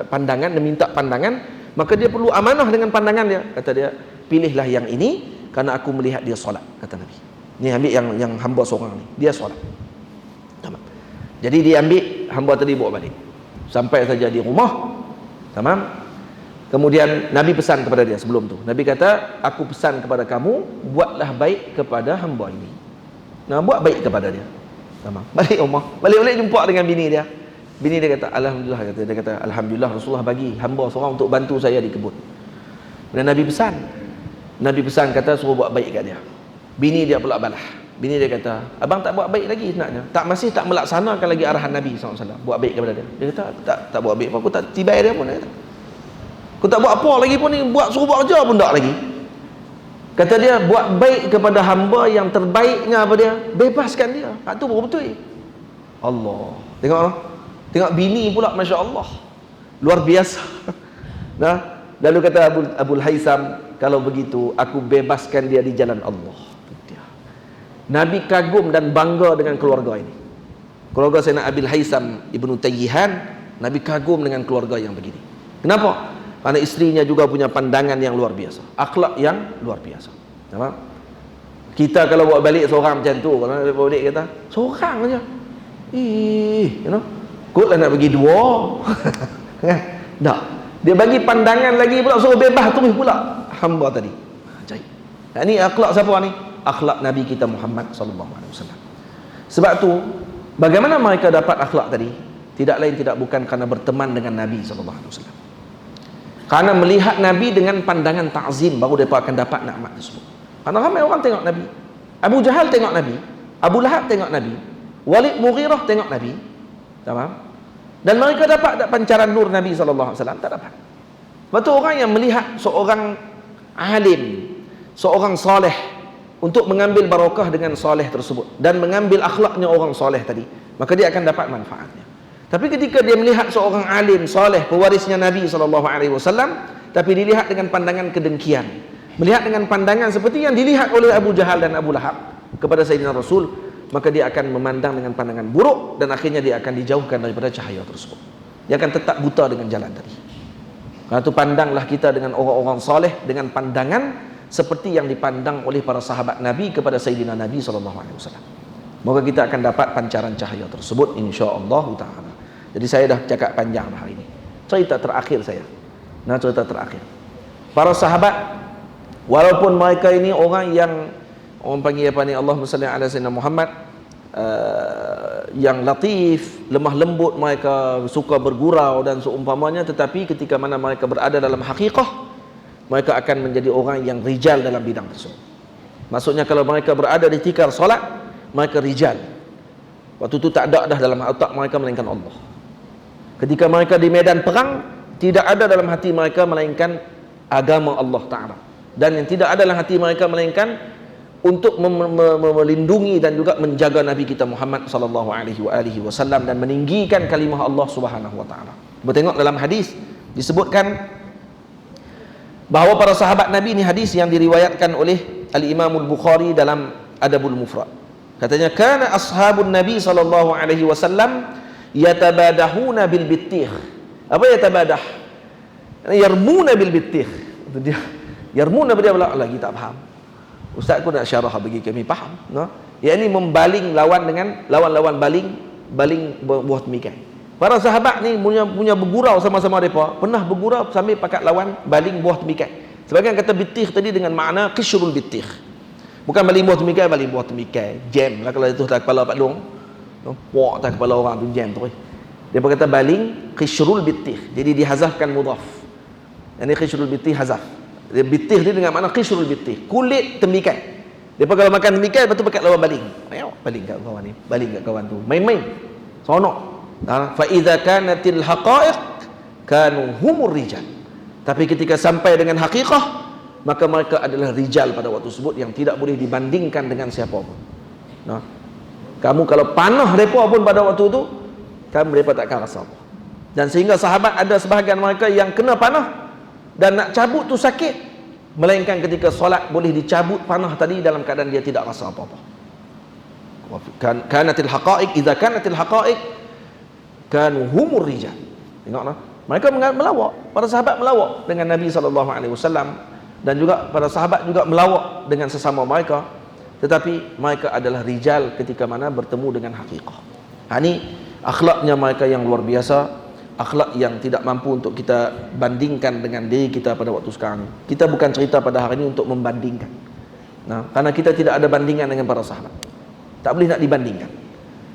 pandangan, diminta pandangan, maka dia perlu amanah dengan pandangan dia. Kata dia, "Pilihlah yang ini kerana aku melihat dia solat," kata Nabi. Ni ambil yang hamba seorang ni, dia solat. Tamam. Jadi dia ambil, hamba tadi bawa balik. Sampai saja di rumah. Tamam. Kemudian Nabi pesan kepada dia sebelum tu. Nabi kata, "Aku pesan kepada kamu, buatlah baik kepada hamba ini." Nah, buat baik kepada dia. Tamam. Balik rumah, balik jumpa dengan bini dia. Bini dia kata, "Alhamdulillah," kata dia, kata, "Alhamdulillah Rasulullah bagi hamba seorang untuk bantu saya di kebun." Dan Nabi pesan kata suruh buat baik kat dia. Bini dia pula balas. Bini dia kata, "Abang tak buat baik lagi sebenarnya. Masih tak melaksanakan lagi arahan Nabi SAW. Buat baik kepada dia." Dia kata, "Aku tak buat baik, aku tak tibai dia pun." Dia kata, "Aku tak buat apa lagi pun ni, suruh buat kerja pun tak lagi." Kata dia, buat baik kepada hamba yang terbaiknya apa dia? Bebaskan dia. Hak tu betul-betul. Allah. Tengok bini pula, Masya Allah. Luar biasa. Nah, lalu kata Abul Haitham, "Kalau begitu, aku bebaskan dia di jalan Allah." Nabi kagum dan bangga dengan keluarga ini. Keluarga Sayyidina Abil Haitham Ibnu Tayyihan, Nabi kagum dengan keluarga yang begini. Kenapa? Karena istrinya juga punya pandangan yang luar biasa, akhlak yang luar biasa. Nampak? Kita kalau bawa balik seorang macam tu, kalau bawa balik kata seorang aja, kot lah nak bagi dua. Tak, dia bagi pandangan lagi pula, suruh bebas terus pula hamba tadi. Ajaib. Ini akhlak siapa ni? Akhlak Nabi kita Muhammad sallallahu alaihi wasallam. Sebab tu bagaimana mereka dapat akhlak tadi? Tidak lain tidak bukan karena berteman dengan Nabi sallallahu alaihi wasallam. Karena melihat Nabi dengan pandangan ta'zim, baru mereka akan dapat nikmat tersebut. Karena ramai orang tengok Nabi. Abu Jahal tengok Nabi, Abu Lahab tengok Nabi, Walid Mughirah tengok Nabi. Faham? Dan mereka dapat pancaran nur Nabi sallallahu alaihi wasallam? Tak dapat. Betul, orang yang melihat seorang alim, seorang soleh, untuk mengambil barakah dengan soleh tersebut dan mengambil akhlaknya orang soleh tadi, maka dia akan dapat manfaatnya. Tapi ketika dia melihat seorang alim soleh, pewarisnya Nabi sallallahu alaihi wasallam, tapi dilihat dengan pandangan kedengkian, melihat dengan pandangan seperti yang dilihat oleh Abu Jahal dan Abu Lahab kepada Sayyidina Rasul, maka dia akan memandang dengan pandangan buruk dan akhirnya dia akan dijauhkan daripada cahaya tersebut. Dia akan tetap buta dengan jalan tadi. Karena itu pandanglah kita dengan orang-orang soleh dengan pandangan seperti yang dipandang oleh para sahabat Nabi kepada Sayyidina Nabi SAW. Moga kita akan dapat pancaran cahaya tersebut insya-Allah ta'ala. Jadi saya dah cakap panjang hari ini. Cerita terakhir saya. Cerita terakhir. Para sahabat, walaupun mereka ini orang yang orang panggil apa ni, Allahumma salli ala sayyidina Muhammad, yang latif, lemah lembut, mereka suka bergurau dan seumpamanya, tetapi ketika mana mereka berada dalam hakikah, mereka akan menjadi orang yang rijal dalam bidang tersebut. Maksudnya kalau mereka berada di tikar solat, mereka rijal. Waktu itu tak ada dah dalam otak mereka melainkan Allah. Ketika mereka di medan perang, tidak ada dalam hati mereka melainkan agama Allah Ta'ala. Dan yang tidak ada dalam hati mereka melainkan untuk melindungi dan juga menjaga Nabi kita Muhammad sallallahu alaihi wasallam dan meninggikan kalimah Allah Subhanahu wa taala. Bertengok dalam hadis disebutkan bahawa para sahabat Nabi, ini hadis yang diriwayatkan oleh Al-Imam Al-Bukhari dalam Adabul Mufrad. Katanya kana ashabun Nabi sallallahu alaihi wasallam yatabadahuna bil bittih. Apa yatabadah? Yarmuna bil bittih. Itu dia. Yarmuna, dia pula lagi tak faham. Ustaz aku nak syarah bagi kami faham, yakni membaling lawan dengan lawan baling buah temikai. Para sahabat ni punya bergurau sama-sama mereka, pernah bergurau sambil pakat lawan baling buah temikai. Sebagian kata bitih tadi dengan makna qishrul bitih. Bukan baling buah temikai, jam lah kalau itu tak kepala Pak Long. Puak tak kepala orang tu jam tu. Dia berkata baling qishrul bitih. Jadi dihazafkan mudhaf. Ini qishrul bitih hazaf. Dia bitih dia dengan makna qishrul bitih, kulit temikai. Depa kalau makan temikai, lepas tu pakai lawan baling. Baling kat kawan ni, baling kat kawan tu. Main-main. Seronok. Fa idza kanatil haqa'iq kanu humur rijal. Tapi ketika sampai dengan hakikah, maka mereka adalah rijal pada waktu tersebut yang tidak boleh dibandingkan dengan siapa pun. Kamu kalau panah depa pun pada waktu tu, kamu depa takkan rasa apa. Dan sehingga sahabat ada sebahagian mereka yang kena panah dan nak cabut tu sakit, melainkan ketika solat boleh dicabut panah tadi dalam keadaan dia tidak rasa apa-apa. Kanatil haqa'iq, idza kanatil haqa'iq kanu humur rijal. Tengoklah, mereka melawak, para sahabat melawak dengan Nabi sallallahu alaihi wasallam, dan juga para sahabat juga melawak dengan sesama mereka, tetapi mereka adalah rijal ketika mana bertemu dengan hakikah. Ini akhlaknya mereka yang luar biasa, akhlak yang tidak mampu untuk kita bandingkan dengan diri kita pada waktu sekarang. Kita bukan cerita pada hari ini untuk membandingkan. Karena kita tidak ada bandingan dengan para sahabat. Tak boleh nak dibandingkan.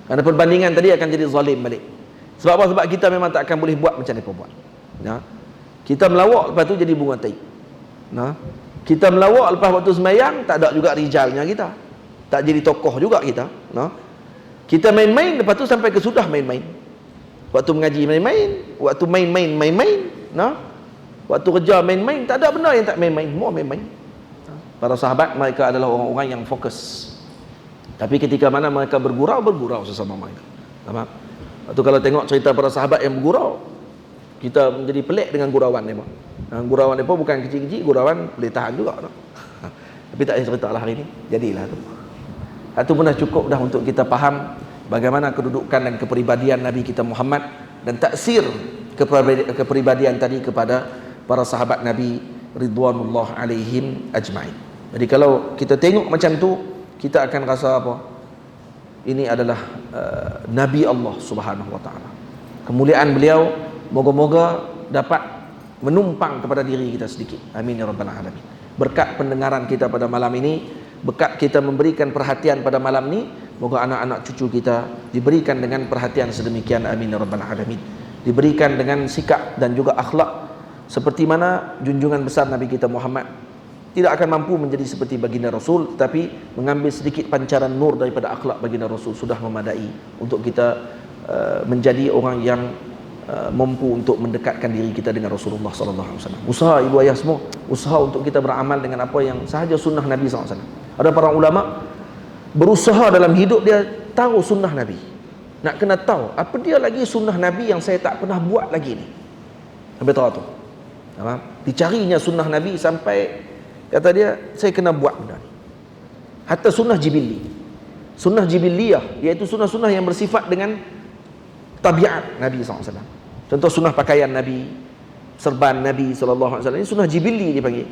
Karena perbandingan tadi akan jadi zalim balik. Sebab apa? Sebab kita memang tak akan boleh buat macam mereka buat. Kita melawak, lepas tu jadi bunga tai. Kita melawak, lepas waktu semayang tak ada juga rijalnya kita. Tak jadi tokoh juga kita. Kita main-main, lepas tu sampai ke sudah main-main. Waktu mengaji main-main, waktu main-main. Waktu kerja main-main, tak ada benda yang tak main-main, semua main-main. Para sahabat mereka adalah orang-orang yang fokus. Tapi ketika mana mereka bergurau sesama mereka. Waktu kalau tengok cerita para sahabat yang bergurau, kita menjadi pelik dengan gurauan mereka. Gurauan mereka bukan kecil-kecil, gurauan boleh tahan juga. Tapi tak payah cerita lah hari ini, jadilah tu. Itu pernah cukup dah untuk kita faham bagaimana kedudukan dan kepribadian Nabi kita Muhammad dan taksir kepribadian tadi kepada para sahabat Nabi ridwanullah alaihim ajma'in. Jadi kalau kita tengok macam tu, kita akan rasa apa? Ini adalah Nabi Allah Subhanahu wa taala. Kemuliaan beliau moga-moga dapat menumpang kepada diri kita sedikit. Amin ya rabbal alamin. Berkat pendengaran kita pada malam ini, berkat kita memberikan perhatian pada malam ini, moga anak-anak cucu kita diberikan dengan perhatian sedemikian. Amin ya rabbal alamin. Diberikan dengan sikap dan juga akhlak seperti mana junjungan besar Nabi kita Muhammad. Tidak akan mampu menjadi seperti baginda Rasul, tapi mengambil sedikit pancaran nur daripada akhlak baginda Rasul sudah memadai untuk kita menjadi orang yang mampu untuk mendekatkan diri kita dengan Rasulullah sallallahu alaihi wasallam. Usaha ibu ayah semua, usaha untuk kita beramal dengan apa yang sahaja sunnah Nabi sallallahu alaihi wasallam. Ada para ulama berusaha dalam hidup dia tahu sunnah Nabi. Nak kena tahu apa dia lagi sunnah Nabi yang saya tak pernah buat lagi ni. Sampai tahu tu. Faham? Dicarinya sunnah Nabi sampai kata dia saya kena buat benda ni. Hatta sunnah jibilli. Sunnah jibiliyah iaitu sunnah-sunnah yang bersifat dengan tabiat Nabi SAW. Contoh sunnah pakaian Nabi, serban Nabi SAW. Ini sunnah jibilli dipanggil.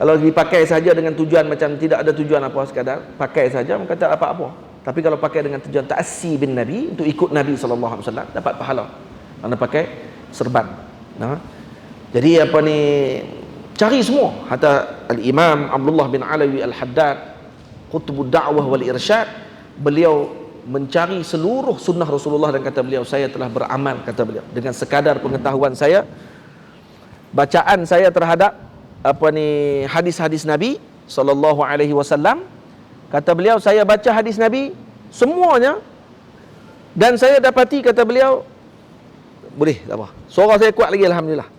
Kalau dipakai saja dengan tujuan macam tidak ada tujuan apa, sekadar pakai saja, maka tak apa-apa. Tapi kalau pakai dengan tujuan ta'assi bin Nabi, untuk ikut Nabi SAW, dapat pahala. Anda pakai serban. Nah. Jadi apa ni, cari semua. Hatta Al-Imam Abdullah bin Alawi Al-Haddad, Qutbud Da'wah wal Irsyad, beliau mencari seluruh sunnah Rasulullah dan kata beliau, saya telah beramal, kata beliau, dengan sekadar pengetahuan saya, bacaan saya terhadap apa ni hadis-hadis Nabi sallallahu alaihi wasallam. Kata beliau, saya baca hadis Nabi semuanya dan saya dapati, kata beliau, boleh tak apa, suara saya kuat lagi alhamdulillah.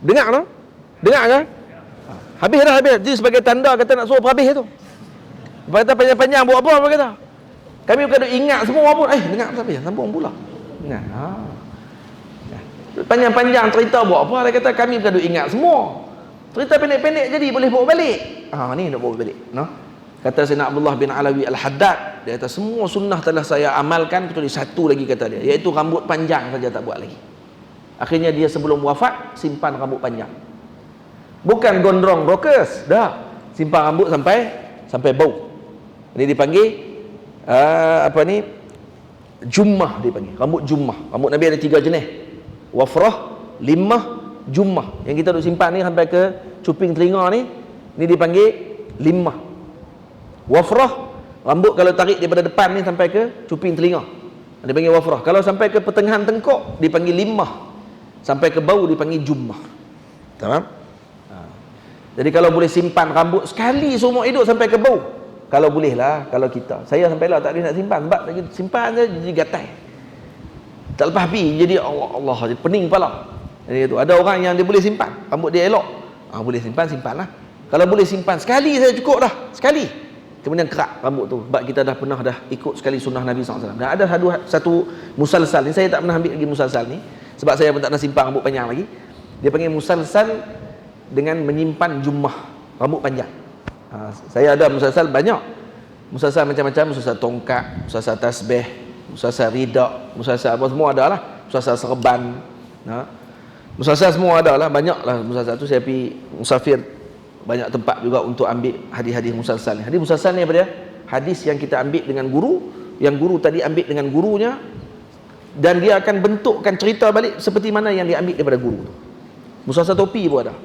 Dengar tak? Dengar kan? Habis dah, habis. Jadi sebagai tanda kata nak suruh habis tu. Kata panjang-panjang buat apa kata? Kami bukan ingat semua pun. Dengar habis, sambung pula. Dengar. Panjang-panjang cerita buat apa? Dia kata kami bukan ingat semua. Cerita pendek-pendek jadi boleh bawa balik. Ni nak bawa balik. No? Kata Sayyidina Abdullah bin Alawi Al-Haddad, dia kata semua sunnah telah saya amalkan kecuali satu lagi, kata dia, iaitu rambut panjang saja tak buat lagi. Akhirnya dia sebelum wafat simpan rambut panjang. Bukan gondrong rockers, dah. Simpan rambut sampai bau. Ini dipanggil apa ni? Jummah dipanggil. Rambut jummah. Rambut Nabi ada 3 jenis. Wafrah, limmah, jummah. Yang kita duk simpan ni sampai ke cuping telinga ni dipanggil limmah. Wafrah, rambut kalau tarik daripada depan ni sampai ke cuping telinga, dipanggil wafrah. Kalau sampai ke pertengahan tengkok dipanggil limmah. Sampai ke bau dipanggil jummah. Faham? Jadi kalau boleh simpan rambut sekali seumur hidup sampai ke bau, kalau boleh lah, kalau kita, saya sampai lah tak boleh nak simpan, sebab simpan je jadi gatai, tak lepas api, jadi Allah jadi pening kepala. Jadi itu ada orang yang dia boleh simpan rambut dia elok, boleh simpanlah. Kalau boleh simpan sekali saya cukup dah, sekali. Kemudian kerak rambut tu, sebab kita dah pernah ikut sekali sunnah Nabi SAW. Dan ada satu musalsal ni, saya tak pernah ambil lagi musalsal ni, sebab saya pun tak nak simpan rambut panjang lagi. Dia panggil musalsal dengan menyimpan jummah, rambut panjang. Saya ada musalsal banyak. Musalsal macam-macam, musalsal tongkat, musalsal tasbih, musalsal ridak, musalsal apa semua ada lah. Musalsal serban. Musalsal semua ada lah, banyak lah musalsal tu. Saya pergi musafir banyak tempat juga untuk ambil hadis-hadis musalsal ni. Hadis musalsal ni apa dia? Hadis yang kita ambil dengan guru, yang guru tadi ambil dengan gurunya, dan dia akan bentukkan cerita balik seperti mana yang dia ambil daripada guru tu. Musalsal topi pun ada.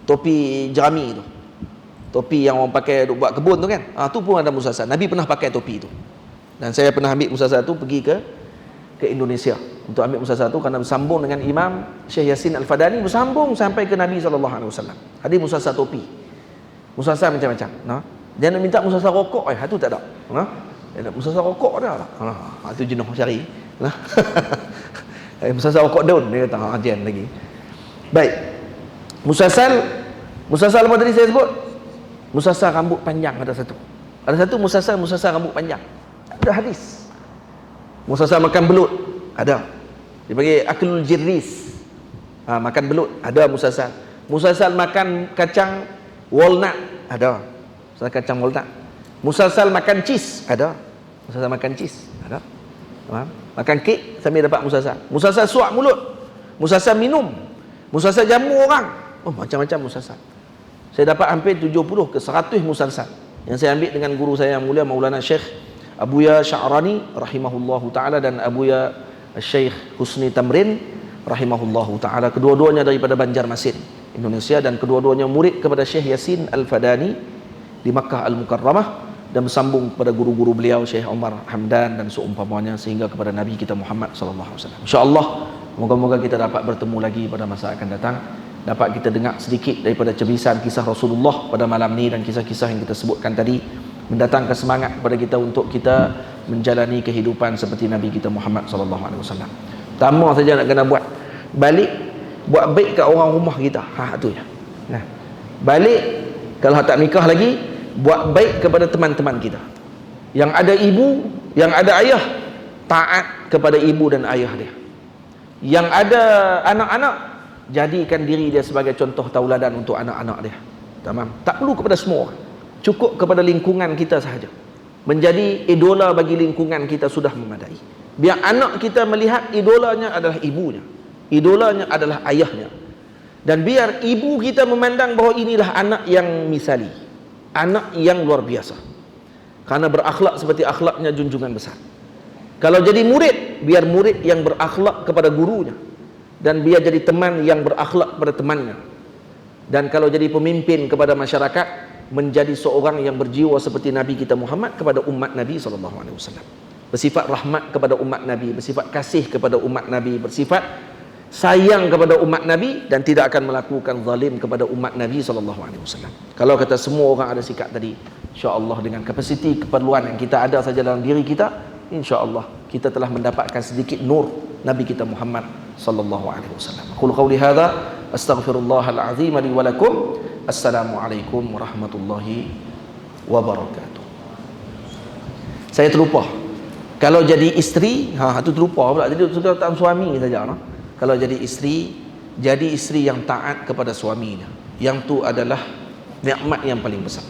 Topi jerami tu. Topi yang orang pakai buat kebun tu kan. Tu pun ada musalsal. Nabi pernah pakai topi tu. Dan saya pernah ambil musalsal tu pergi ke Indonesia untuk ambil musalsal tu, kerana bersambung dengan Imam Syekh Yasin Al-Fadani, bersambung sampai ke Nabi SAW. Hadis musalsal topi, musalsal macam-macam. Dia nak minta musalsal rokok, itu tak ada. Dia nak musalsal rokok ada lah. Itu jenuh cari. Musalsal rokok daun, dia kata ajian lagi. Baik. Musalsal apa tadi saya sebut? Musalsal rambut panjang ada satu. Ada satu musalsal rambut panjang. Ada hadis. Musalsal makan belut ada. Dipanggil aklul jirris. Makan belut ada musalsal. Musalsal makan kacang walnut ada. Musalsal kacang walnut. Musalsal makan cheese ada. Musalsal makan cheese ada. Faham? Makan kek sambil dapat musasal. Musasal suap mulut, musasal minum, musasal jamu orang. Oh, macam-macam musasal. Saya dapat hampir 70 ke 100 musasal yang saya ambil dengan guru saya yang mulia Maulana Syekh Abuya Sya'rani rahimahullahu taala dan Abuya Syekh Husni Tamrin rahimahullahu taala. Kedua-duanya daripada Banjarmasin, Indonesia, dan kedua-duanya murid kepada Syekh Yasin Al-Fadani di Makkah Al-Mukarramah dan bersambung kepada guru-guru beliau Syekh Umar Hamdan dan seumpamanya sehingga kepada Nabi kita Muhammad sallallahu alaihi wasallam. Insya-Allah moga-moga kita dapat bertemu lagi pada masa akan datang, dapat kita dengar sedikit daripada cebisan kisah Rasulullah pada malam ni dan kisah-kisah yang kita sebutkan tadi, mendatangkan semangat kepada kita untuk kita menjalani kehidupan seperti Nabi kita Muhammad sallallahu alaihi wasallam. Pertama saja nak kena buat buat baik kat orang rumah kita. Tu je. Nah. Balik kalau tak nikah lagi, buat baik kepada teman-teman kita. Yang ada ibu, yang ada ayah, taat kepada ibu dan ayah dia. Yang ada anak-anak, jadikan diri dia sebagai contoh tauladan untuk anak-anak dia. Tamam. Tak perlu kepada semua orang. Cukup kepada lingkungan kita sahaja. Menjadi idola bagi lingkungan kita sudah memadai. Biar anak kita melihat idolanya adalah ibunya, idolanya adalah ayahnya. Dan biar ibu kita memandang bahawa inilah anak yang misali, anak yang luar biasa, karena berakhlak seperti akhlaknya junjungan besar. Kalau jadi murid, biar murid yang berakhlak kepada gurunya, dan biar jadi teman yang berakhlak kepada temannya. Dan kalau jadi pemimpin kepada masyarakat, menjadi seorang yang berjiwa seperti Nabi kita Muhammad kepada umat Nabi SAW. Bersifat rahmat kepada umat Nabi, bersifat kasih kepada umat Nabi, bersifat sayang kepada umat Nabi, dan tidak akan melakukan zalim kepada umat Nabi SAW. Kalau kata semua orang ada sikap tadi, insya-Allah dengan kapasiti keperluan yang kita ada saja dalam diri kita, insya-Allah kita telah mendapatkan sedikit nur Nabi kita Muhammad sallallahu alaihi wasallam. Qul qouli hadza astaghfirullahal azim li wa lakum. Assalamualaikum warahmatullahi wabarakatuh. Saya terlupa. Kalau jadi isteri, tu terlupa pula. Jadi sudah tak suami saja. Kalau jadi isteri yang taat kepada suaminya. Yang tu adalah nikmat yang paling besar.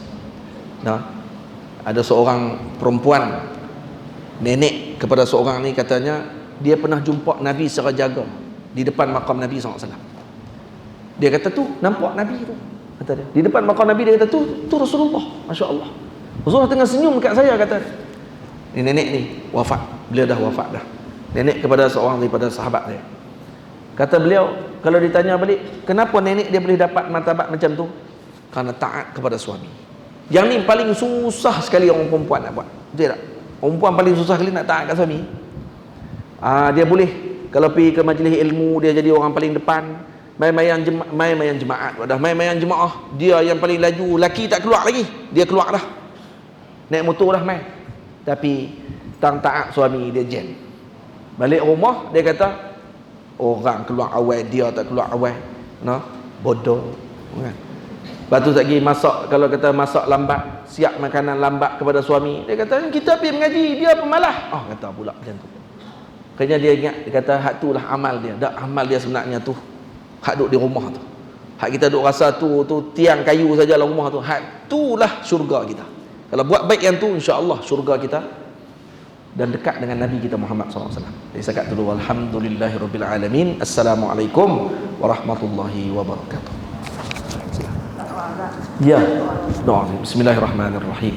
Ada seorang perempuan, nenek kepada seorang ni, katanya dia pernah jumpa Nabi secara jaga di depan makam Nabi SAW. Dia kata tu nampak Nabi tu, kata dia. Di depan makam Nabi, dia kata tu Rasulullah. Masya Allah, Rasulullah tengah senyum dekat saya, kata dia. Ni nenek ni wafat, beliau dah wafat dah. Nenek kepada seorang daripada sahabat dia. Kata beliau, kalau ditanya balik, kenapa nenek dia boleh dapat martabat macam tu? Karena taat kepada suami. Yang ni paling susah sekali orang perempuan nak buat. Betul tak? Perempuan paling susah sekali nak taat kat suami. Dia boleh kalau pergi ke majlis ilmu, dia jadi orang paling depan. Main-main jemaat dah. Main-main jemaah, dia yang paling laju. Laki tak keluar lagi, dia keluar dah. Naik motor dah main. Tapi tang taat suami dia jen. Balik rumah dia kata orang keluar awal, dia tak keluar awal. Bodoh kan. Lepas tu tak pergi masak, kalau kata masak lambat, siap makanan lambat kepada suami, dia kata kita pergi mengaji, dia pemalas. Kata pula macam tu. Kerana dia ingat, dia kata hak tu lah amal dia. Tak, amal dia sebenarnya tu hak duduk di rumah tu. Hak kita duduk rasa tu tiang kayu saja dalam rumah tu. Hak itulah syurga kita. Kalau buat baik yang tu, insya-Allah syurga kita dan dekat dengan Nabi kita Muhammad SAW. Jadi sekat dulu, alhamdulillahirabbil alamin. Assalamualaikum warahmatullahi wabarakatuh. Ya. Bismillahirrahmanirrahim.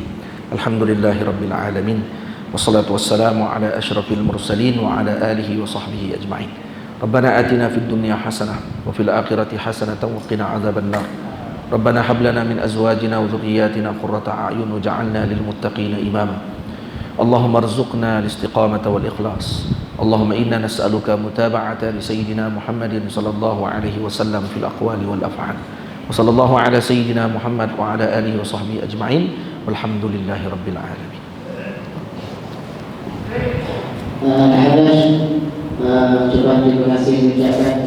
Alhamdulillahirabbil alamin. Wassalatu wassalamu ala asyrafil mursalin wa ala alihi wa sahbihi ajma'in. Rabbana atina fid dunya hasanah wa fil akhirati hasanatan wa qina adzabannar. Rabbana hab lana min azwajina wa dhurriyyatina qurrata a'yun waj'alna lil muttaqina imama. Allahumma arzuqna al-istiqamata wal ikhlas. Allahumma inna nas'aluka mutaba'ata li sayyidina Muhammadin sallallahu alaihi wasallam fil aqwali wal af'al. Wa sallallahu ala sayyidina Muhammad wa ala alihi wa sahbihi ajma'in. Walhamdulillahi rabbil alamin. Terima kasih mengucapkan